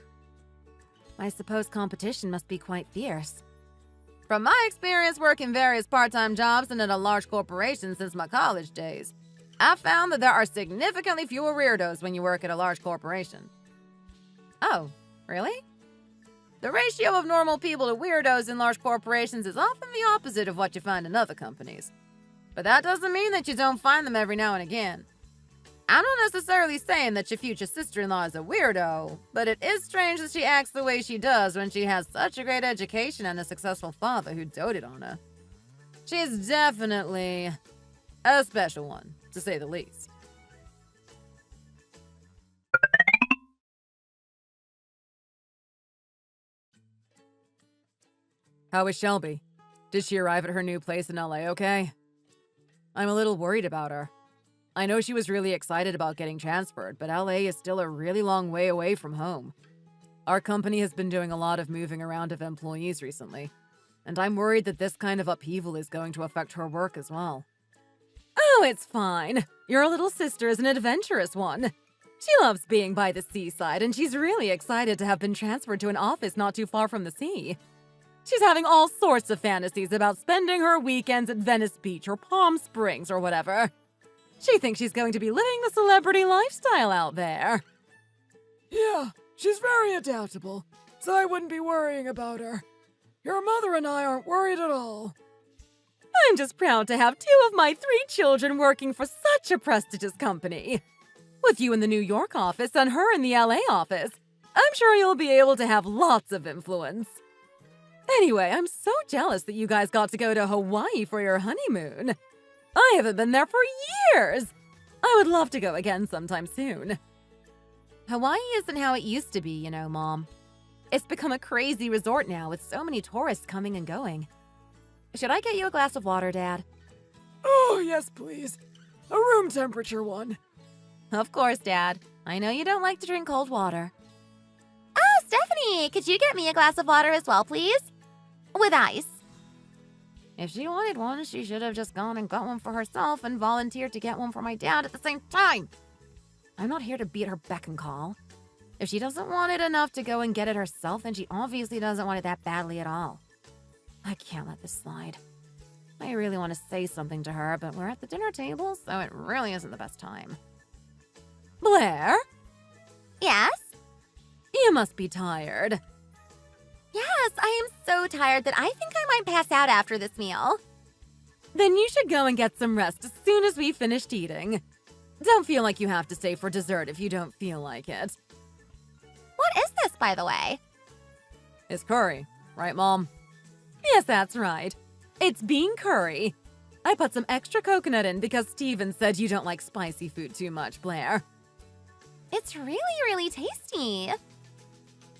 I suppose competition must be quite fierce. From my experience working various part-time jobs and in a large corporation since my college days, I've found that there are significantly fewer weirdos when you work at a large corporation. Oh, really? The ratio of normal people to weirdos in large corporations is often the opposite of what you find in other companies. But that doesn't mean that you don't find them every now and again. I'm not necessarily saying that your future sister-in-law is a weirdo, but it is strange that she acts the way she does when she has such a great education and a successful father who doted on her. She's definitely a special one, to say the least. How is Shelby? Did she arrive at her new place in LA okay? I'm a little worried about her. I know she was really excited about getting transferred, but LA is still a really long way away from home. Our company has been doing a lot of moving around of employees recently, and I'm worried that this kind of upheaval is going to affect her work as well. Oh, it's fine. Your little sister is an adventurous one. She loves being by the seaside, and she's really excited to have been transferred to an office not too far from the sea. She's having all sorts of fantasies about spending her weekends at Venice Beach or Palm Springs or whatever. She thinks she's going to be living the celebrity lifestyle out there. Yeah, she's very adaptable, so I wouldn't be worrying about her. Your mother and I aren't worried at all. I'm just proud to have 2 of my 3 children working for such a prestigious company. With you in the New York office and her in the LA office, I'm sure you'll be able to have lots of influence. Anyway, I'm so jealous that you guys got to go to Hawaii for your honeymoon. I haven't been there for years. I would love to go again sometime soon. Hawaii isn't how it used to be, you know, Mom. It's become a crazy resort now with so many tourists coming and going. Should I get you a glass of water, Dad? Oh, yes, please. A room temperature one. Of course, Dad. I know you don't like to drink cold water. Oh, Stephanie, could you get me a glass of water as well, please? With ice. If she wanted one, she should have just gone and got one for herself and volunteered to get one for my dad at the same time. I'm not here to beat her beck and call. If she doesn't want it enough to go and get it herself, then she obviously doesn't want it that badly at all. I can't let this slide. I really want to say something to her, but we're at the dinner table, so it really isn't the best time. Blair? Yes? You must be tired. Yes, I am so tired that I think I might pass out after this meal. Then you should go and get some rest as soon as we've finished eating. Don't feel like you have to stay for dessert if you don't feel like it. What is this, by the way? It's curry, right, Mom? Yes, that's right. It's bean curry. I put some extra coconut in because Steven said you don't like spicy food too much, Blair. It's really, really tasty.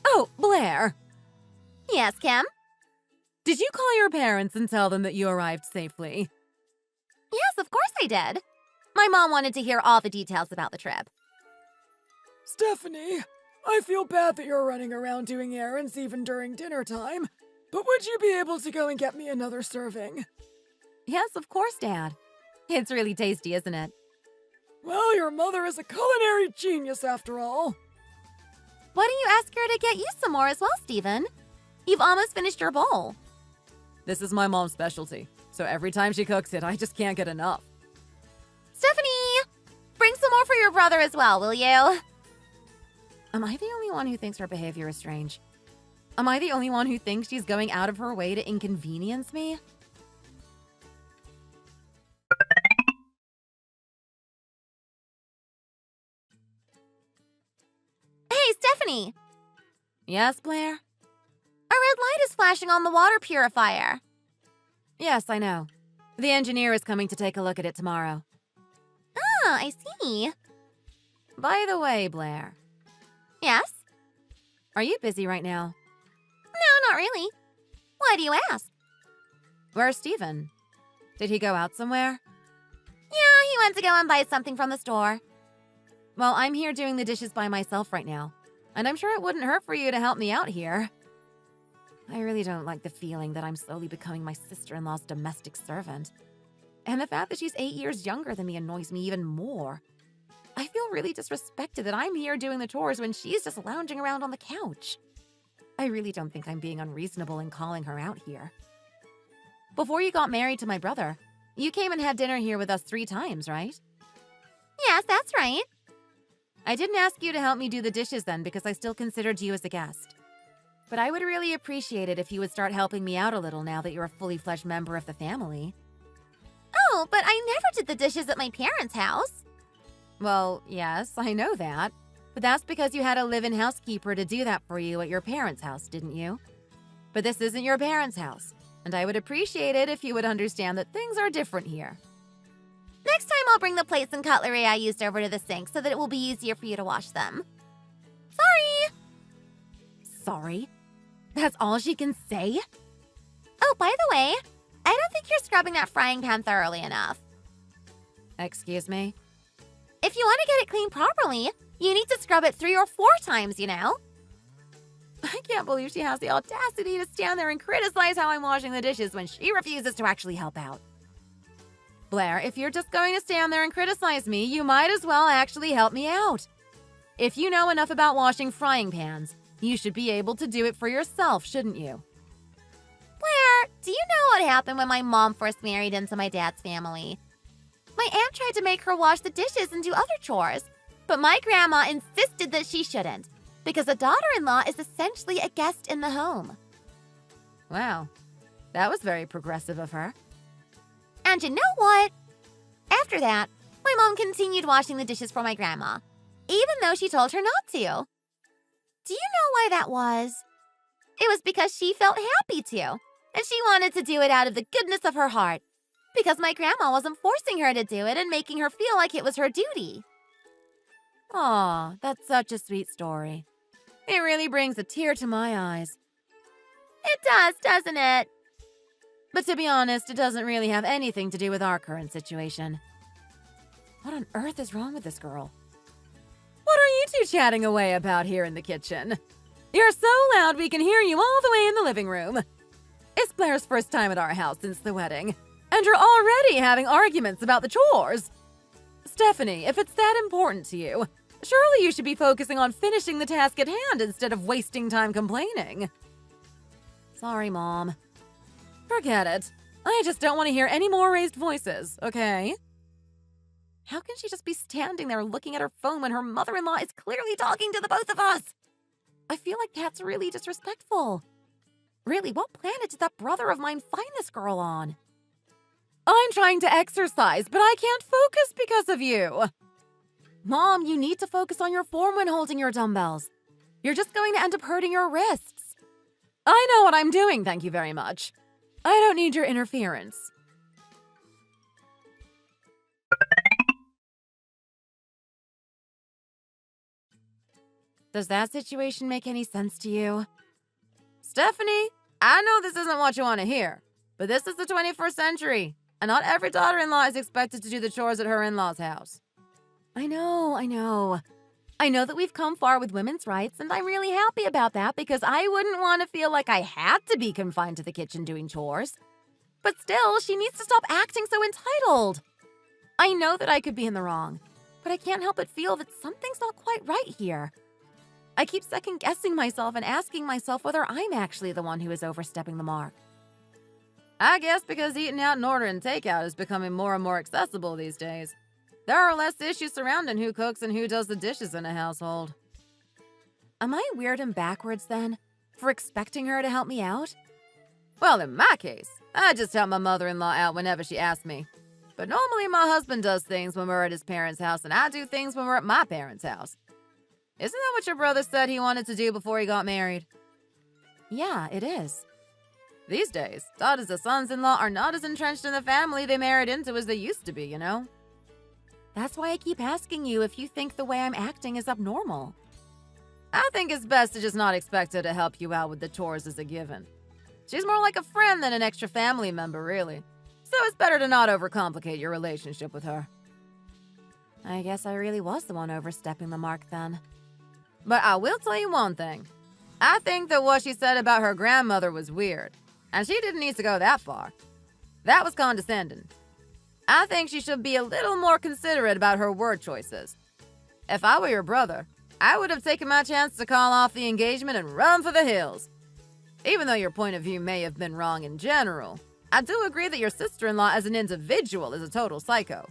Oh, Blair. Yes, Kim? Did you call your parents and tell them that you arrived safely? Yes, of course I did. My mom wanted to hear all the details about the trip. Stephanie, I feel bad that you're running around doing errands even during dinner time, but would you be able to go and get me another serving? Yes, of course, Dad. It's really tasty, isn't it? Well, your mother is a culinary genius after all. Why don't you ask her to get you some more as well, Steven? You've almost finished your bowl. This is my mom's specialty, so every time she cooks it, I just can't get enough. Stephanie! Bring some more for your brother as well, will you? Am I the only one who thinks her behavior is strange? Am I the only one who thinks she's going out of her way to inconvenience me? Hey, Stephanie! Yes, Blair? A red light is flashing on the water purifier. Yes, I know. The engineer is coming to take a look at it tomorrow. Ah, I see. By the way, Blair, Yes? are you busy right now? No, not really. Why do you ask? Where's Steven? Did he go out somewhere? Yeah, he went to go and buy something from the store. Well, I'm here doing the dishes by myself right now, and I'm sure it wouldn't hurt for you to help me out here. I really don't like the feeling that I'm slowly becoming my sister-in-law's domestic servant. And the fact that she's 8 years younger than me annoys me even more. I feel really disrespected that I'm here doing the chores when she's just lounging around on the couch. I really don't think I'm being unreasonable in calling her out here. Before you got married to my brother, you came and had dinner here with us 3 times, right? Yes, that's right. I didn't ask you to help me do the dishes then because I still considered you as a guest. But I would really appreciate it if you would start helping me out a little now that you're a fully fledged member of the family. Oh, but I never did the dishes at my parents' house. Well, yes, I know that. But that's because you had a live-in housekeeper to do that for you at your parents' house, didn't you? But this isn't your parents' house, and I would appreciate it if you would understand that things are different here. Next time I'll bring the plates and cutlery I used over to the sink so that it will be easier for you to wash them. Sorry! Sorry? That's all she can say? Oh, by the way, I don't think you're scrubbing that frying pan thoroughly enough. Excuse me? If you want to get it clean properly, you need to scrub it 3 or 4 times, you know? I can't believe she has the audacity to stand there and criticize how I'm washing the dishes when she refuses to actually help out. Blair, if you're just going to stand there and criticize me, you might as well actually help me out. If you know enough about washing frying pans, you should be able to do it for yourself, shouldn't you? Blair, do you know what happened when my mom first married into my dad's family? My aunt tried to make her wash the dishes and do other chores, but my grandma insisted that she shouldn't, because a daughter-in-law is essentially a guest in the home. Wow, that was very progressive of her. And you know what? After that, my mom continued washing the dishes for my grandma, even though she told her not to. Do you know why that was? It was because she felt happy to, and she wanted to do it out of the goodness of her heart, because my grandma wasn't forcing her to do it and making her feel like it was her duty. Aw, that's such a sweet story. It really brings a tear to my eyes. It does, doesn't it? But to be honest, it doesn't really have anything to do with our current situation. What on earth is wrong with this girl? What are you two chatting away about here in the kitchen? You're so loud we can hear you all the way in the living room. It's Blair's first time at our house since the wedding, and you're already having arguments about the chores. Stephanie, if it's that important to you, surely you should be focusing on finishing the task at hand instead of wasting time complaining. Sorry, Mom. Forget it. I just don't want to hear any more raised voices, okay? How can she just be standing there looking at her phone when her mother-in-law is clearly talking to the both of us? I feel like that's really disrespectful. Really, what planet did that brother of mine find this girl on? I'm trying to exercise, but I can't focus because of you. Mom, you need to focus on your form when holding your dumbbells. You're just going to end up hurting your wrists. I know what I'm doing, thank you very much. I don't need your interference. Does that situation make any sense to you? Stephanie, I know this isn't what you want to hear, but this is the 21st century, and not every daughter-in-law is expected to do the chores at her in-law's house. I know. I know that we've come far with women's rights, and I'm really happy about that because I wouldn't want to feel like I had to be confined to the kitchen doing chores. But still, she needs to stop acting so entitled. I know that I could be in the wrong, but I can't help but feel that something's not quite right here. I keep second-guessing myself and asking myself whether I'm actually the one who is overstepping the mark. I guess because eating out and ordering takeout is becoming more and more accessible these days. There are less issues surrounding who cooks and who does the dishes in a household. Am I weird and backwards, then, for expecting her to help me out? Well, in my case, I just help my mother-in-law out whenever she asks me. But normally my husband does things when we're at his parents' house, and I do things when we're at my parents' house. Isn't that what your brother said he wanted to do before he got married? Yeah, it is. These days, daughters of sons-in-law are not as entrenched in the family they married into as they used to be, you know? That's why I keep asking you if you think the way I'm acting is abnormal. I think it's best to just not expect her to help you out with the chores as a given. She's more like a friend than an extra family member, really. So it's better to not overcomplicate your relationship with her. I guess I really was the one overstepping the mark then. But I will tell you one thing. I think that what she said about her grandmother was weird, and she didn't need to go that far. That was condescending. I think she should be a little more considerate about her word choices. If I were your brother, I would have taken my chance to call off the engagement and run for the hills. Even though your point of view may have been wrong in general, I do agree that your sister-in-law as an individual is a total psycho.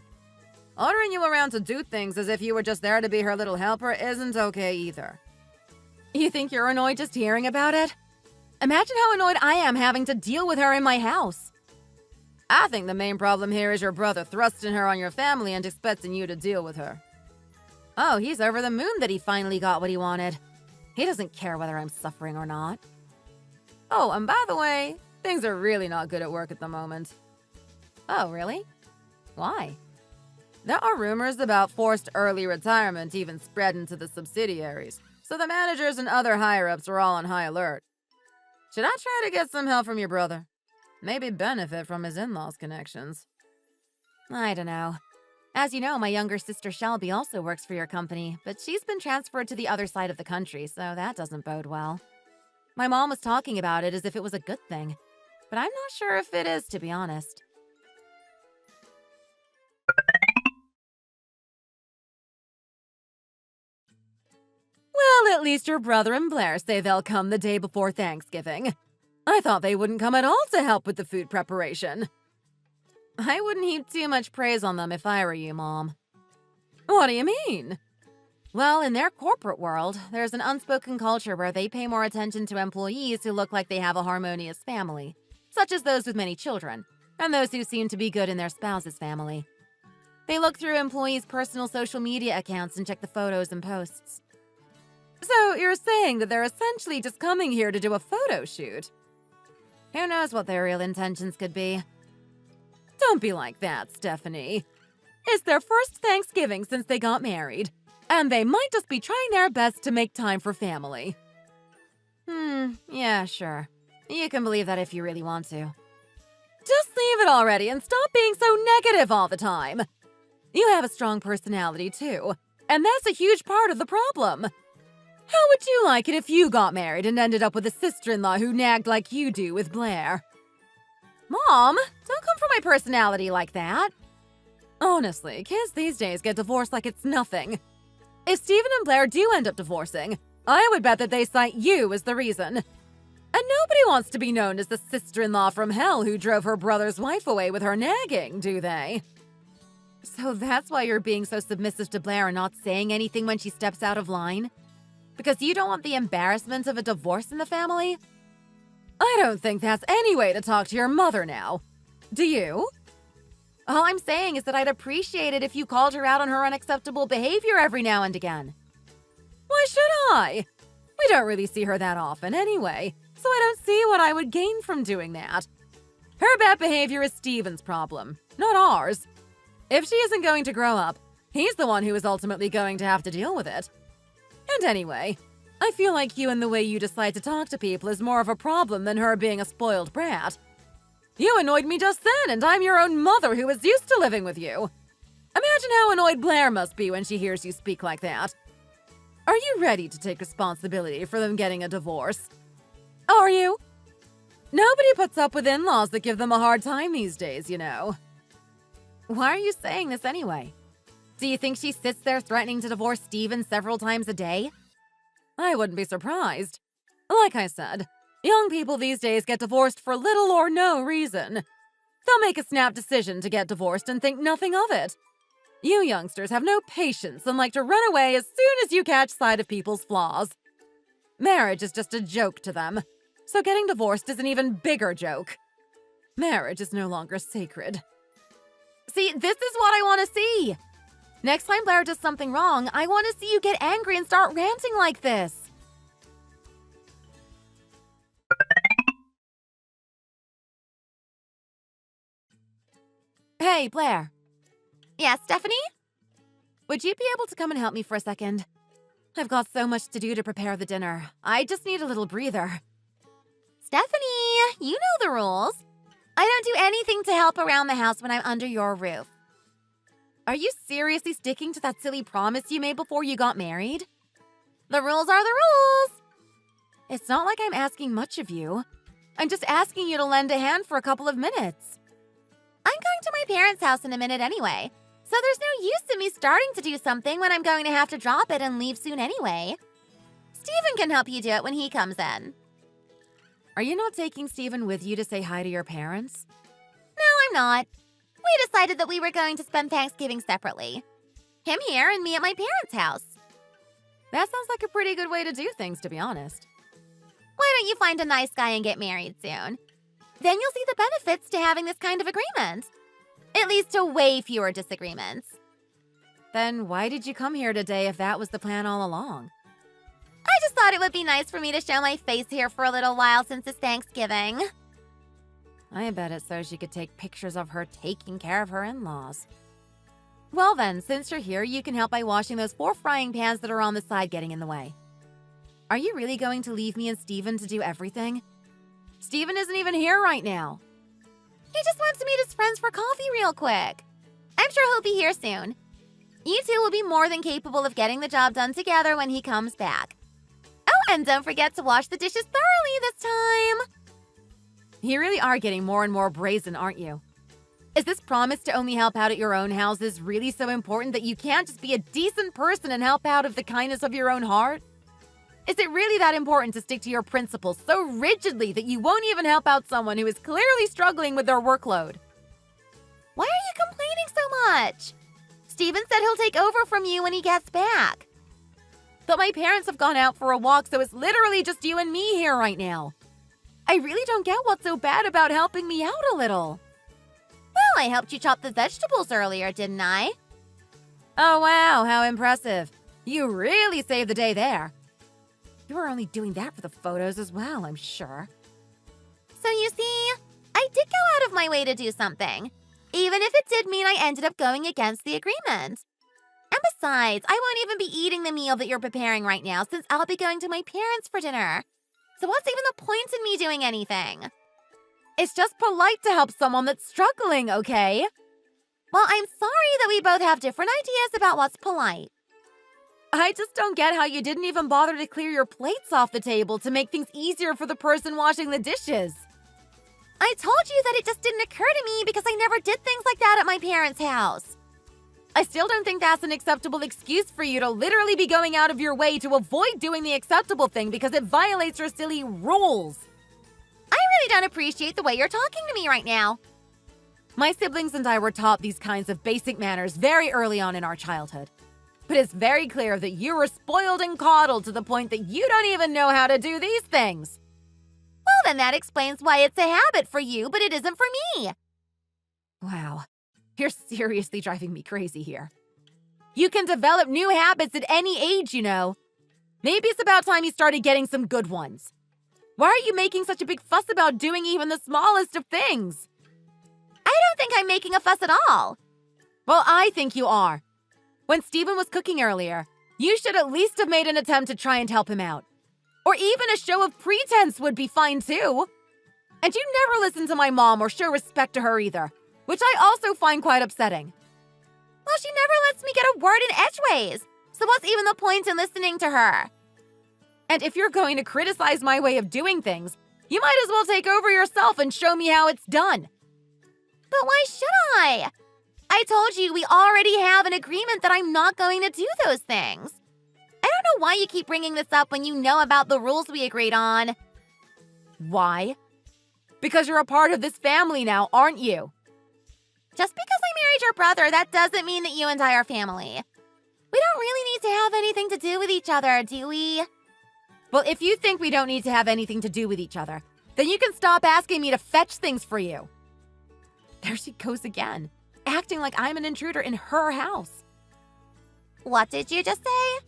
Ordering you around to do things as if you were just there to be her little helper isn't okay either. You think you're annoyed just hearing about it? Imagine how annoyed I am having to deal with her in my house. I think the main problem here is your brother thrusting her on your family and expecting you to deal with her. Oh, he's over the moon that he finally got what he wanted. He doesn't care whether I'm suffering or not. Oh, and by the way, things are really not good at work at the moment. Oh, really? Why? There are rumors about forced early retirement even spreading to the subsidiaries, so the managers and other higher-ups are all on high alert. Should I try to get some help from your brother? Maybe benefit from his in-laws' connections. I don't know. As you know, my younger sister Shelby also works for your company, but she's been transferred to the other side of the country, so that doesn't bode well. My mom was talking about it as if it was a good thing, but I'm not sure if it is, to be honest. Well, at least your brother and Blair say they'll come the day before Thanksgiving. I thought they wouldn't come at all to help with the food preparation. I wouldn't heap too much praise on them if I were you, Mom. What do you mean? Well, in their corporate world, there's an unspoken culture where they pay more attention to employees who look like they have a harmonious family, such as those with many children, and those who seem to be good in their spouse's family. They look through employees' personal social media accounts and check the photos and posts. So you're saying that they're essentially just coming here to do a photo shoot? Who knows what their real intentions could be? Don't be like that, Stephanie. It's their first Thanksgiving since they got married, and they might just be trying their best to make time for family. Yeah, sure. You can believe that if you really want to. Just leave it already and stop being so negative all the time. You have a strong personality, too, and that's a huge part of the problem. How would you like it if you got married and ended up with a sister-in-law who nagged like you do with Blair? Mom, don't come for my personality like that. Honestly, kids these days get divorced like it's nothing. If Stephen and Blair do end up divorcing, I would bet that they cite you as the reason. And nobody wants to be known as the sister-in-law from hell who drove her brother's wife away with her nagging, do they? So that's why you're being so submissive to Blair and not saying anything when she steps out of line? Because you don't want the embarrassment of a divorce in the family? I don't think that's any way to talk to your mother now. Do you? All I'm saying is that I'd appreciate it if you called her out on her unacceptable behavior every now and again. Why should I? We don't really see her that often anyway, so I don't see what I would gain from doing that. Her bad behavior is Steven's problem, not ours. If she isn't going to grow up, he's the one who is ultimately going to have to deal with it. And anyway, I feel like you and the way you decide to talk to people is more of a problem than her being a spoiled brat. You annoyed me just then, and I'm your own mother who is used to living with you. Imagine how annoyed Blair must be when she hears you speak like that. Are you ready to take responsibility for them getting a divorce? Are you? Nobody puts up with in-laws that give them a hard time these days, you know. Why are you saying this anyway? Do you think she sits there threatening to divorce Steven several times a day? I wouldn't be surprised. Like I said, young people these days get divorced for little or no reason. They'll make a snap decision to get divorced and think nothing of it. You youngsters have no patience and like to run away as soon as you catch sight of people's flaws. Marriage is just a joke to them, so getting divorced is an even bigger joke. Marriage is no longer sacred. See, this is what I want to see. Next time Blair does something wrong, I want to see you get angry and start ranting like this. Hey, Blair. Yes, Stephanie? Would you be able to come and help me for a second? I've got so much to do to prepare the dinner. I just need a little breather. Stephanie, you know the rules. I don't do anything to help around the house when I'm under your roof. Are you seriously sticking to that silly promise you made before you got married? The rules are the rules. It's not like I'm asking much of you. I'm just asking you to lend a hand for a couple of minutes. I'm going to my parents' house in a minute anyway, so there's no use in me starting to do something when I'm going to have to drop it and leave soon anyway. Steven can help you do it when he comes in. Are you not taking Steven with you to say hi to your parents? No, I'm not. We decided that we were going to spend Thanksgiving separately. Him here and me at my parents' house. That sounds like a pretty good way to do things, to be honest. Why don't you find a nice guy and get married soon? Then you'll see the benefits to having this kind of agreement. It leads to way fewer disagreements. Then why did you come here today if that was the plan all along? I just thought it would be nice for me to show my face here for a little while since it's Thanksgiving. I bet it's so she could take pictures of her taking care of her in-laws. Well then, since you're here, you can help by washing those 4 frying pans that are on the side getting in the way. Are you really going to leave me and Steven to do everything? Steven isn't even here right now. He just wants to meet his friends for coffee real quick. I'm sure he'll be here soon. You two will be more than capable of getting the job done together when he comes back. Oh, and don't forget to wash the dishes thoroughly this time. You really are getting more and more brazen, aren't you? Is this promise to only help out at your own houses really so important that you can't just be a decent person and help out of the kindness of your own heart? Is it really that important to stick to your principles so rigidly that you won't even help out someone who is clearly struggling with their workload? Why are you complaining so much? Steven said he'll take over from you when he gets back. But my parents have gone out for a walk, so it's literally just you and me here right now. I really don't get what's so bad about helping me out a little. Well, I helped you chop the vegetables earlier, didn't I? Oh wow, how impressive. You really saved the day there. You were only doing that for the photos as well, I'm sure. So you see, I did go out of my way to do something, even if it did mean I ended up going against the agreement. And besides, I won't even be eating the meal that you're preparing right now since I'll be going to my parents for dinner. So what's even the point in me doing anything? It's just polite to help someone that's struggling, okay? Well, I'm sorry that we both have different ideas about what's polite. I just don't get how you didn't even bother to clear your plates off the table to make things easier for the person washing the dishes. I told you that it just didn't occur to me because I never did things like that at my parents' house. I still don't think that's an acceptable excuse for you to literally be going out of your way to avoid doing the acceptable thing because it violates your silly rules. I really don't appreciate the way you're talking to me right now. My siblings and I were taught these kinds of basic manners very early on in our childhood. But it's very clear that you were spoiled and coddled to the point that you don't even know how to do these things. Well, then that explains why it's a habit for you, but it isn't for me. Wow, you're seriously driving me crazy here. You can develop new habits at any age, you know. Maybe it's about time you started getting some good ones. Why are you making such a big fuss about doing even the smallest of things? I don't think I'm making a fuss at all. Well, I think you are. When Steven was cooking earlier, you should at least have made an attempt to try and help him out. Or even a show of pretense would be fine too. And you never listen to my mom or show respect to her either, which I also find quite upsetting. Well, she never lets me get a word in edgeways. So what's even the point in listening to her? And if you're going to criticize my way of doing things, you might as well take over yourself and show me how it's done. But why should I? I told you we already have an agreement that I'm not going to do those things. I don't know why you keep bringing this up when you know about the rules we agreed on. Why? Because you're a part of this family now, aren't you? Just because I married your brother, that doesn't mean that you and I are family. We don't really need to have anything to do with each other, do we? Well, if you think we don't need to have anything to do with each other, then you can stop asking me to fetch things for you. There she goes again, acting like I'm an intruder in her house. What did you just say?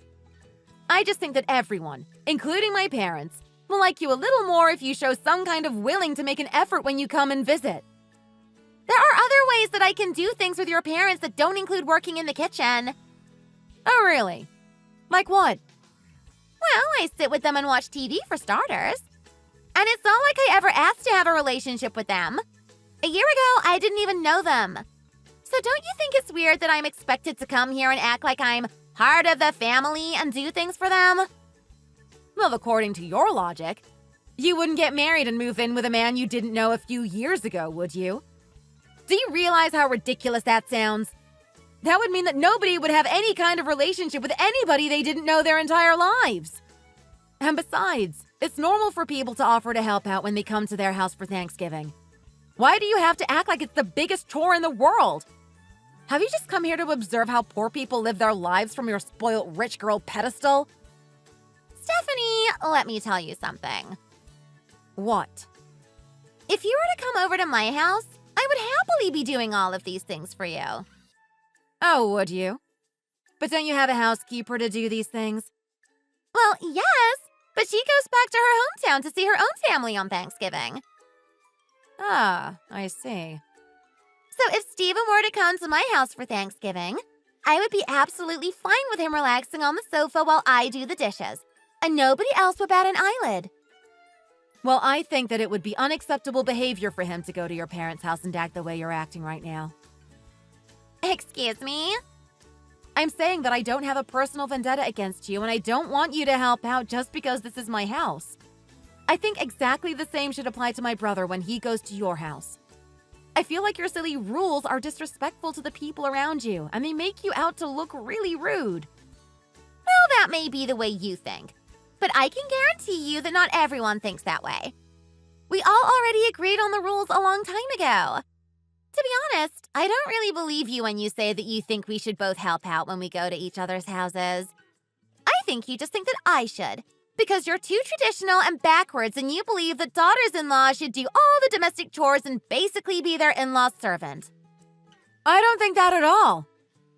I just think that everyone, including my parents, will like you a little more if you show some kind of willing to make an effort when you come and visit. There are other ways that I can do things with your parents that don't include working in the kitchen. Oh, really? Like what? Well, I sit with them and watch TV for starters. And it's not like I ever asked to have a relationship with them. A year ago, I didn't even know them. So don't you think it's weird that I'm expected to come here and act like I'm part of the family and do things for them? Well, according to your logic, you wouldn't get married and move in with a man you didn't know a few years ago, would you? Do you realize how ridiculous that sounds? That would mean that nobody would have any kind of relationship with anybody they didn't know their entire lives. And besides, it's normal for people to offer to help out when they come to their house for Thanksgiving. Why do you have to act like it's the biggest chore in the world? Have you just come here to observe how poor people live their lives from your spoiled rich girl pedestal? Stephanie, let me tell you something. What? If you were to come over to my house, I would happily be doing all of these things for you. Oh, would you? But don't you have a housekeeper to do these things? Well, yes, but she goes back to her hometown to see her own family on Thanksgiving. Ah, I see. So if Steven were to come to my house for Thanksgiving, I would be absolutely fine with him relaxing on the sofa while I do the dishes, and nobody else would bat an eyelid. Well, I think that it would be unacceptable behavior for him to go to your parents' house and act the way you're acting right now. Excuse me? I'm saying that I don't have a personal vendetta against you, and I don't want you to help out just because this is my house. I think exactly the same should apply to my brother when he goes to your house. I feel like your silly rules are disrespectful to the people around you, and they make you out to look really rude. Well, that may be the way you think, but I can guarantee you that not everyone thinks that way. We all already agreed on the rules a long time ago. To be honest, I don't really believe you when you say that you think we should both help out when we go to each other's houses. I think you just think that I should, because you're too traditional and backwards and you believe that daughters-in-law should do all the domestic chores and basically be their in-law's servant. I don't think that at all.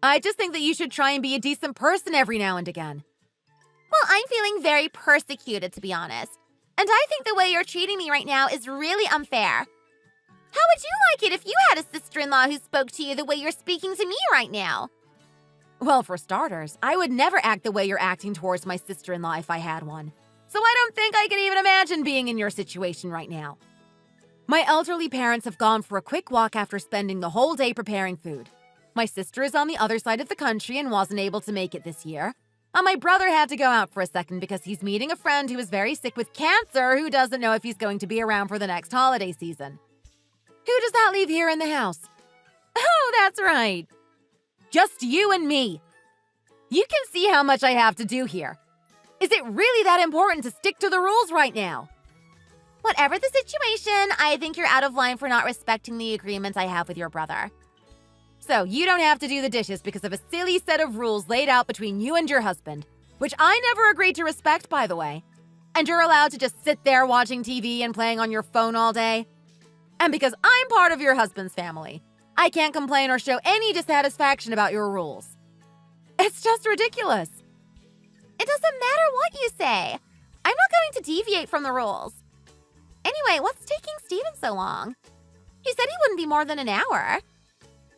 I just think that you should try and be a decent person every now and again. Well, I'm feeling very persecuted, to be honest. And I think the way you're treating me right now is really unfair. How would you like it if you had a sister-in-law who spoke to you the way you're speaking to me right now? Well, for starters, I would never act the way you're acting towards my sister-in-law if I had one. So I don't think I could even imagine being in your situation right now. My elderly parents have gone for a quick walk after spending the whole day preparing food. My sister is on the other side of the country and wasn't able to make it this year. And my brother had to go out for a second because he's meeting a friend who is very sick with cancer who doesn't know if he's going to be around for the next holiday season. Who does that leave here in the house? Oh, that's right. Just you and me. You can see how much I have to do here. Is it really that important to stick to the rules right now? Whatever the situation, I think you're out of line for not respecting the agreements I have with your brother. So you don't have to do the dishes because of a silly set of rules laid out between you and your husband, which I never agreed to respect, by the way. And you're allowed to just sit there watching TV and playing on your phone all day. And because I'm part of your husband's family, I can't complain or show any dissatisfaction about your rules. It's just ridiculous. It doesn't matter what you say. I'm not going to deviate from the rules. Anyway, what's taking Steven so long? He said he wouldn't be more than an hour.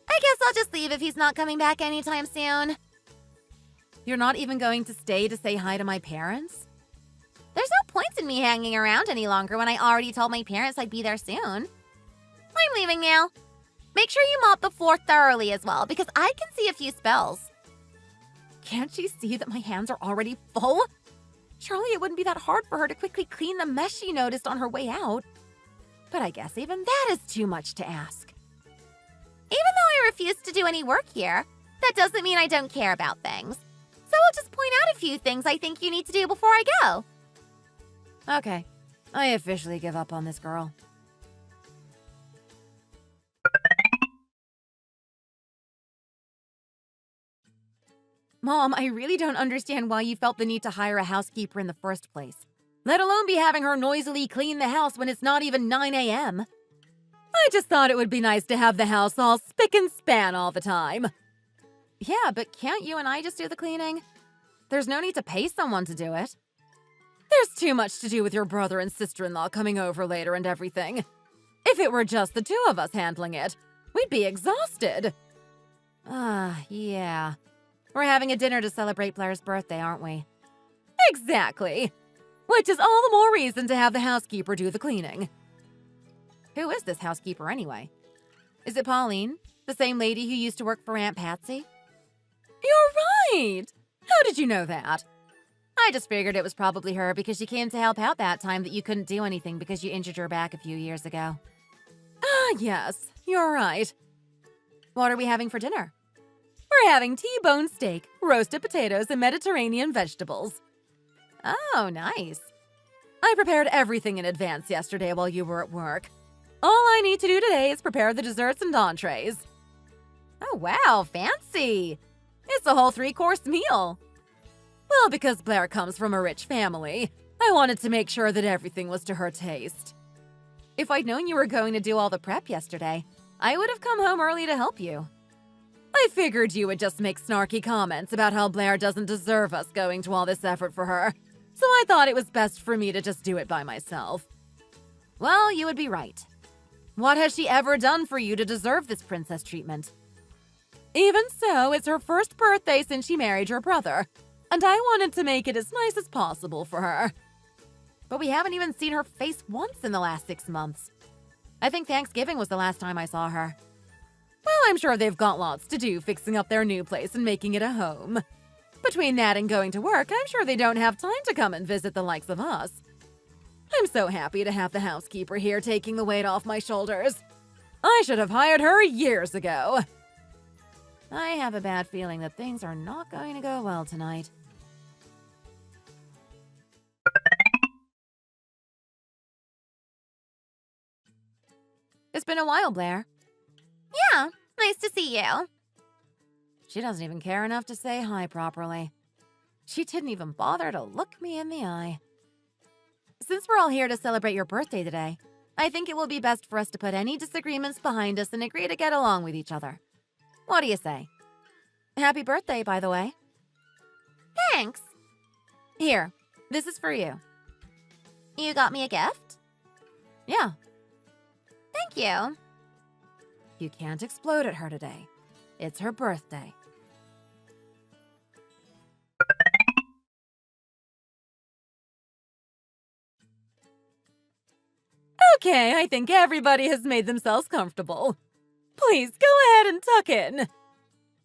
I guess I'll just leave if he's not coming back anytime soon. You're not even going to stay to say hi to my parents? There's no point in me hanging around any longer when I already told my parents I'd be there soon. I'm leaving now. Make sure you mop the floor thoroughly as well, because I can see a few spells. Can't she see that my hands are already full? Surely it wouldn't be that hard for her to quickly clean the mess she noticed on her way out. But I guess even that is too much to ask. Even though I refuse to do any work here, that doesn't mean I don't care about things. So I'll just point out a few things I think you need to do before I go. Okay, I officially give up on this girl. Mom, I really don't understand why you felt the need to hire a housekeeper in the first place, let alone be having her noisily clean the house when it's not even 9 a.m. I just thought it would be nice to have the house all spick and span all the time. Yeah, but can't you and I just do the cleaning? There's no need to pay someone to do it. There's too much to do with your brother and sister-in-law coming over later and everything. If it were just the two of us handling it, we'd be exhausted. Yeah. We're having a dinner to celebrate Blair's birthday, aren't we? Exactly. Which is all the more reason to have the housekeeper do the cleaning. Who is this housekeeper anyway? Is it Pauline, the same lady who used to work for Aunt Patsy? You're right! How did you know that? I just figured it was probably her because she came to help out that time that you couldn't do anything because you injured your back a few years ago. Ah, yes, you're right. What are we having for dinner? We're having T-bone steak, roasted potatoes, and Mediterranean vegetables. Oh, nice. I prepared everything in advance yesterday while you were at work. All I need to do today is prepare the desserts and entrees. Oh, wow, fancy. It's a whole 3-course meal. Well, because Blair comes from a rich family, I wanted to make sure that everything was to her taste. If I'd known you were going to do all the prep yesterday, I would have come home early to help you. I figured you would just make snarky comments about how Blair doesn't deserve us going to all this effort for her, so I thought it was best for me to just do it by myself. Well, you would be right. What has she ever done for you to deserve this princess treatment? Even so, it's her first birthday since she married your brother, and I wanted to make it as nice as possible for her. But we haven't even seen her face once in the last 6 months. I think Thanksgiving was the last time I saw her. Well, I'm sure they've got lots to do fixing up their new place and making it a home. Between that and going to work, I'm sure they don't have time to come and visit the likes of us. I'm so happy to have the housekeeper here taking the weight off my shoulders. I should have hired her years ago. I have a bad feeling that things are not going to go well tonight. It's been a while, Blair. Yeah, nice to see you. She doesn't even care enough to say hi properly. She didn't even bother to look me in the eye. Since we're all here to celebrate your birthday today, I think it will be best for us to put any disagreements behind us and agree to get along with each other. What do you say? Happy birthday, by the way. Thanks. Here, this is for you. You got me a gift? Yeah, Thank you. you can't explode at her today. It's her birthday. Okay, I think everybody has made themselves comfortable. Please go ahead and tuck in.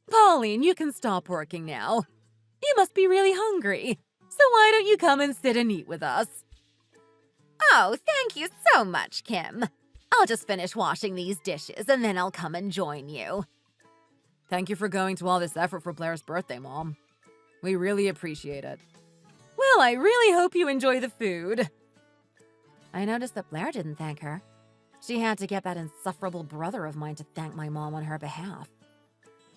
Pauline, you can stop working now. You must be really hungry. So why don't you come and sit and eat with us? Oh, thank you so much, Kim. I'll just finish washing these dishes and then I'll come and join you. Thank you for going to all this effort for Blair's birthday, Mom. We really appreciate it. Well, I really hope you enjoy the food. I noticed that Blair didn't thank her. She had to get that insufferable brother of mine to thank my mom on her behalf.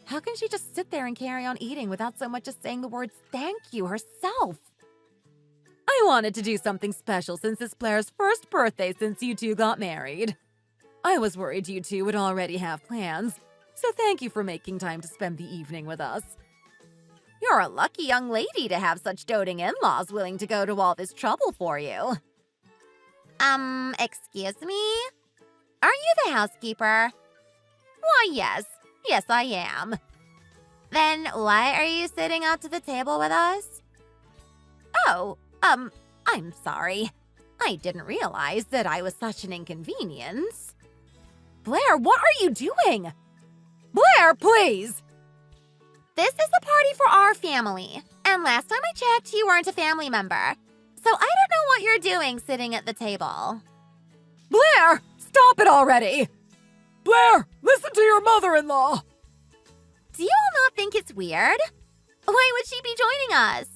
How can she just sit there and carry on eating without so much as saying the words thank you herself? I wanted to do something special since it's Blair's first birthday since you two got married. I was worried you two would already have plans, so thank you for making time to spend the evening with us. You're a lucky young lady to have such doting in-laws willing to go to all this trouble for you. Excuse me? Are you the housekeeper? Why, yes. Yes, I am. Then why are you sitting out to the table with us? Oh, I'm sorry. I didn't realize that I was such an inconvenience. Blair, what are you doing? Blair, please! This is a party for our family, and last time I checked, you weren't a family member. So I don't know what you're doing sitting at the table. Blair, stop it already! Blair, listen to your mother-in-law! Do you all not think it's weird? Why would she be joining us?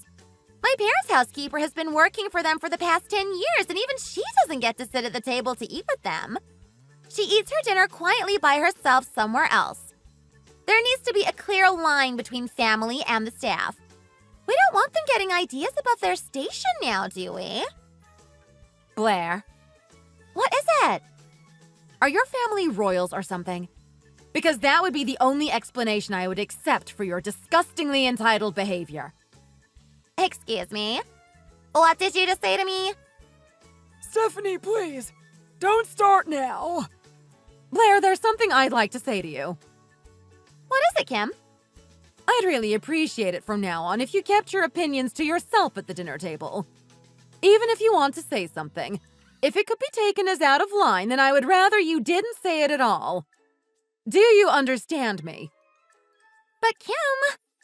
My parents' housekeeper has been working for them for the past 10 years, and even she doesn't get to sit at the table to eat with them. She eats her dinner quietly by herself somewhere else. There needs to be a clear line between family and the staff. We don't want them getting ideas about their station now, do we? Blair, What is it? are your family royals or something? Because that would be the only explanation I would accept for your disgustingly entitled behavior. Excuse me? What did you just say to me? Stephanie, please, don't start now. Blair, there's something I'd like to say to you. What is it, Kim? I'd really appreciate it from now on if you kept your opinions to yourself at the dinner table. Even if you want to say something, if it could be taken as out of line, then I would rather you didn't say it at all. Do you understand me? But Kim,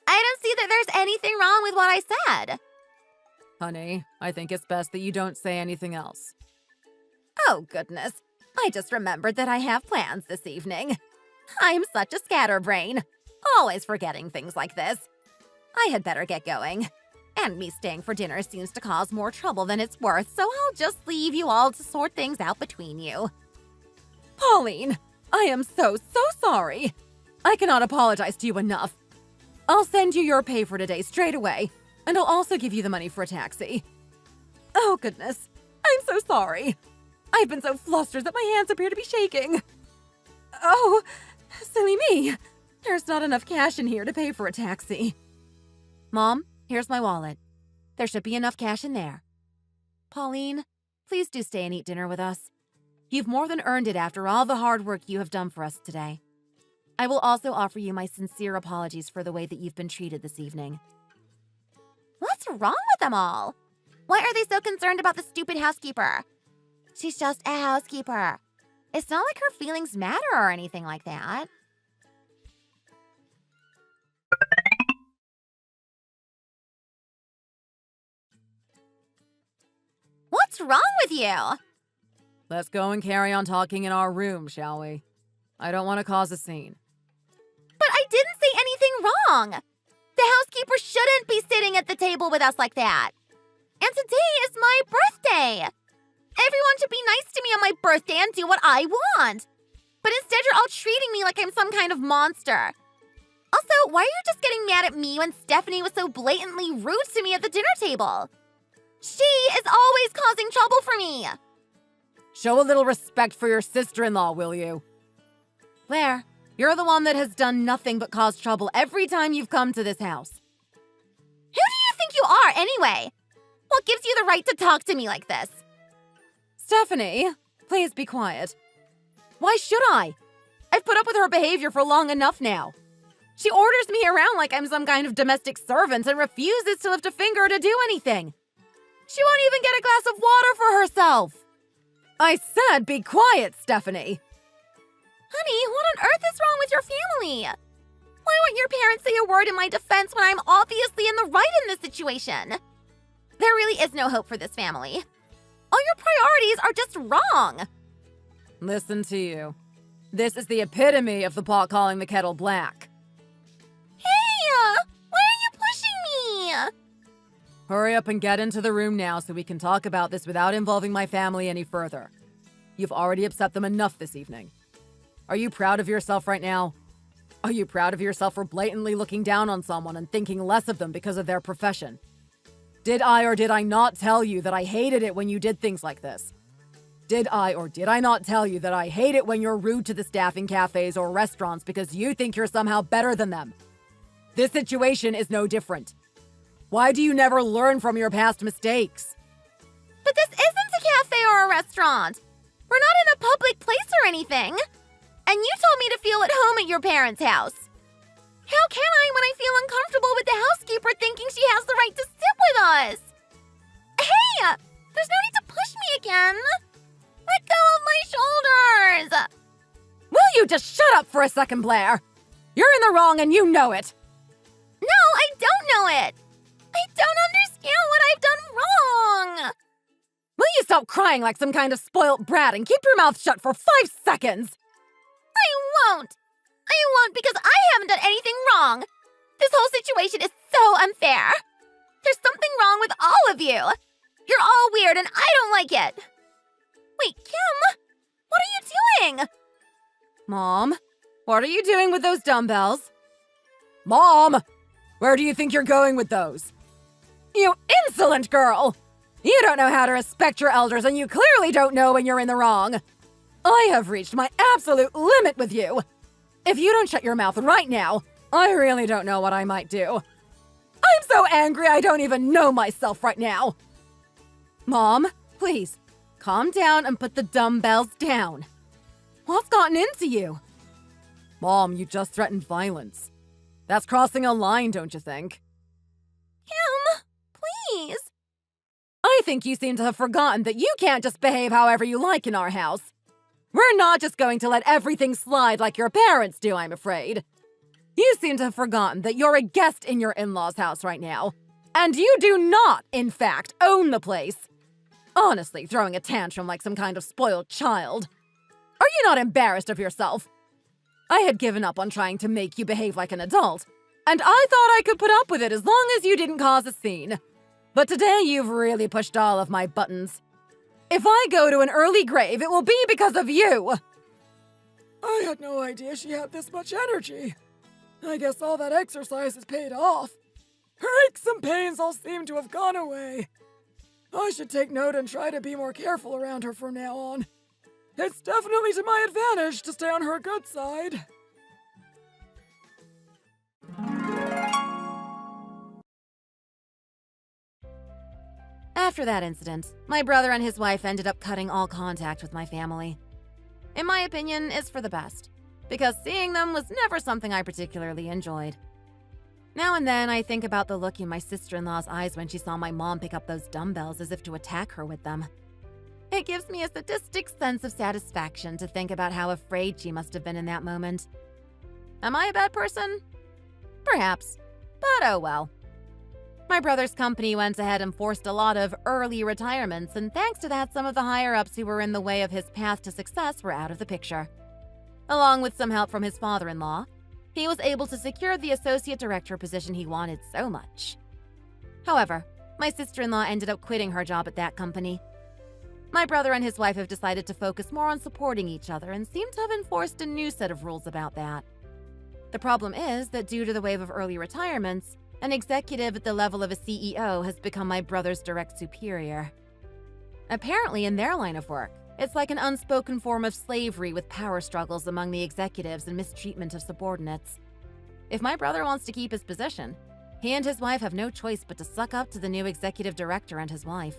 I don't see that there's anything wrong with what I said. Honey, I think it's best that you don't say anything else. Oh, goodness. I just remembered that I have plans this evening. I'm such a scatterbrain, always forgetting things like this. I had better get going. And me staying for dinner seems to cause more trouble than it's worth, so I'll just leave you all to sort things out between you. Pauline, I am so sorry. I cannot apologize to you enough. I'll send you your pay for today straight away, and I'll also give you the money for a taxi. Oh, goodness. I'm so sorry. I've been so flustered that my hands appear to be shaking. Oh, silly me. There's not enough cash in here to pay for a taxi. Mom, here's my wallet. There should be enough cash in there. Pauline, please do stay and eat dinner with us. You've more than earned it after all the hard work you have done for us today. I will also offer you my sincere apologies for the way that you've been treated this evening. What's wrong with them all? Why are they so concerned about the stupid housekeeper? She's just a housekeeper. It's not like her feelings matter or anything like that. What's wrong with you? Let's go and carry on talking in our room, shall we? I don't want to cause a scene. But I didn't say anything wrong. The housekeeper shouldn't be sitting at the table with us like that. And today is my birthday. Everyone should be nice to me on my birthday and do what I want. But instead, you're all treating me like I'm some kind of monster. Also, why are you just getting mad at me when Stephanie was so blatantly rude to me at the dinner table? She is always causing trouble for me. Show a little respect for your sister-in-law, will you? Blair, you're the one that has done nothing but cause trouble every time you've come to this house. Who do you think you are, anyway? What gives you the right to talk to me like this? Stephanie, please be quiet. Why should I? I've put up with her behavior for long enough now. She orders me around like I'm some kind of domestic servant and refuses to lift a finger to do anything. She won't even get a glass of water for herself. I said be quiet, Stephanie. Honey, what on earth is wrong with your family? Why won't your parents say a word in my defense when I'm obviously in the right in this situation? There really is no hope for this family. All your priorities are just wrong. Listen to you. This is the epitome of the pot calling the kettle black. Hey, why are you pushing me? Hurry up and get into the room now so we can talk about this without involving my family any further. You've already upset them enough this evening. Are you proud of yourself right now? Are you proud of yourself for blatantly looking down on someone and thinking less of them because of their profession? Did I or did I not tell you that I hated it when you did things like this? Did I or did I not tell you that I hate it when you're rude to the staff in cafes or restaurants because you think you're somehow better than them? This situation is no different. Why do you never learn from your past mistakes? But this isn't a cafe or a restaurant. We're not in a public place or anything. And you told me to feel at home at your parents' house. How can I when I feel uncomfortable with the housekeeper thinking she has the right to sit with us? Hey! There's no need to push me again! Let go of my shoulders! Will you just shut up for a second, Blair? You're in the wrong and you know it! No, I don't know it! I don't understand what I've done wrong! Will you stop crying like some kind of spoilt brat and keep your mouth shut for 5 seconds? I won't! I won't because I haven't done anything wrong! This whole situation is so unfair! There's something wrong with all of you! You're all weird and I don't like it! Wait, Kim? What are you doing? Mom, what are you doing with those dumbbells? Mom! Where do you think you're going with those? You insolent girl! You don't know how to respect your elders and you clearly don't know when you're in the wrong. I have reached my absolute limit with you. If you don't shut your mouth right now, I really don't know what I might do. I'm so angry I don't even know myself right now. Mom, please, calm down and put the dumbbells down. What's gotten into you? Mom, you just threatened violence. That's crossing a line, don't you think? Kim, please. I think you seem to have forgotten that you can't just behave however you like in our house. We're not just going to let everything slide like your parents do, I'm afraid. You seem to have forgotten that you're a guest in your in-laws' house right now. And you do not, in fact, own the place. Honestly, throwing a tantrum like some kind of spoiled child. Are you not embarrassed of yourself? I had given up on trying to make you behave like an adult, and I thought I could put up with it as long as you didn't cause a scene. But today you've really pushed all of my buttons. If I go to an early grave, it will be because of you! I had no idea she had this much energy. I guess all that exercise has paid off. Her aches and pains all seem to have gone away. I should take note and try to be more careful around her from now on. It's definitely to my advantage to stay on her good side. After that incident, my brother and his wife ended up cutting all contact with my family. In my opinion, it's for the best, because seeing them was never something I particularly enjoyed. Now and then, I think about the look in my sister-in-law's eyes when she saw my mom pick up those dumbbells as if to attack her with them. It gives me a sadistic sense of satisfaction to think about how afraid she must have been in that moment. Am I a bad person? Perhaps, but oh well. My brother's company went ahead and forced a lot of early retirements, and thanks to that, some of the higher-ups who were in the way of his path to success were out of the picture. Along with some help from his father-in-law, he was able to secure the associate director position he wanted so much. However, my sister-in-law ended up quitting her job at that company. My brother and his wife have decided to focus more on supporting each other and seem to have enforced a new set of rules about that. The problem is that due to the wave of early retirements, an executive at the level of a CEO has become my brother's direct superior. Apparently, in their line of work, it's like an unspoken form of slavery with power struggles among the executives and mistreatment of subordinates. If my brother wants to keep his position, he and his wife have no choice but to suck up to the new executive director and his wife.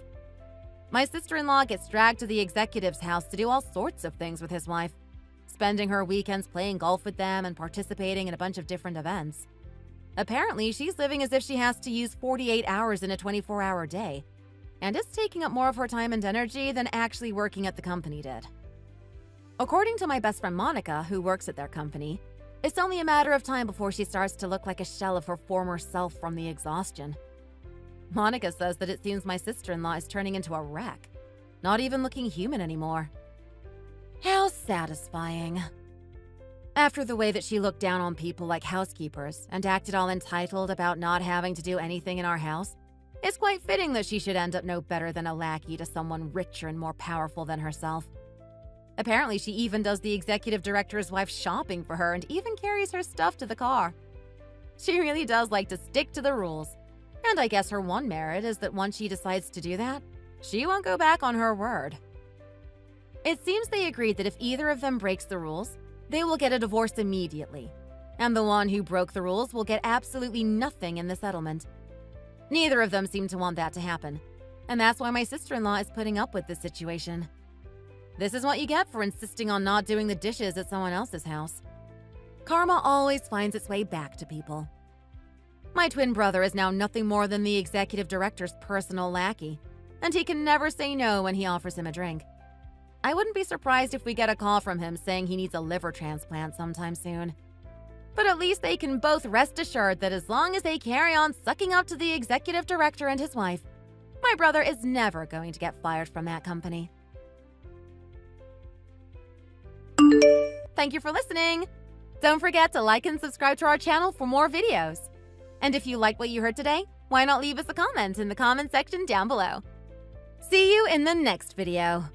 My sister-in-law gets dragged to the executive's house to do all sorts of things with his wife, spending her weekends playing golf with them and participating in a bunch of different events. Apparently, she's living as if she has to use 48 hours in a 24-hour day, and it's taking up more of her time and energy than actually working at the company did. According to my best friend Monica, who works at their company, it's only a matter of time before she starts to look like a shell of her former self from the exhaustion. Monica says that it seems my sister-in-law is turning into a wreck, not even looking human anymore. How satisfying. After the way that she looked down on people like housekeepers and acted all entitled about not having to do anything in our house, it's quite fitting that she should end up no better than a lackey to someone richer and more powerful than herself. Apparently, she even does the executive director's wife's shopping for her and even carries her stuff to the car. She really does like to stick to the rules. And I guess her one merit is that once she decides to do that, she won't go back on her word. It seems they agreed that if either of them breaks the rules, they will get a divorce immediately, and the one who broke the rules will get absolutely nothing in the settlement. Neither of them seem to want that to happen, and that's why my sister-in-law is putting up with this situation. This is what you get for insisting on not doing the dishes at someone else's house. Karma always finds its way back to people. My twin brother is now nothing more than the executive director's personal lackey, and he can never say no when he offers him a drink. I wouldn't be surprised if we get a call from him saying he needs a liver transplant sometime soon. But at least they can both rest assured that as long as they carry on sucking up to the executive director and his wife, my brother is never going to get fired from that company. Thank you for listening! Don't forget to like and subscribe to our channel for more videos. And if you like what you heard today, why not leave us a comment in the comment section down below. See you in the next video.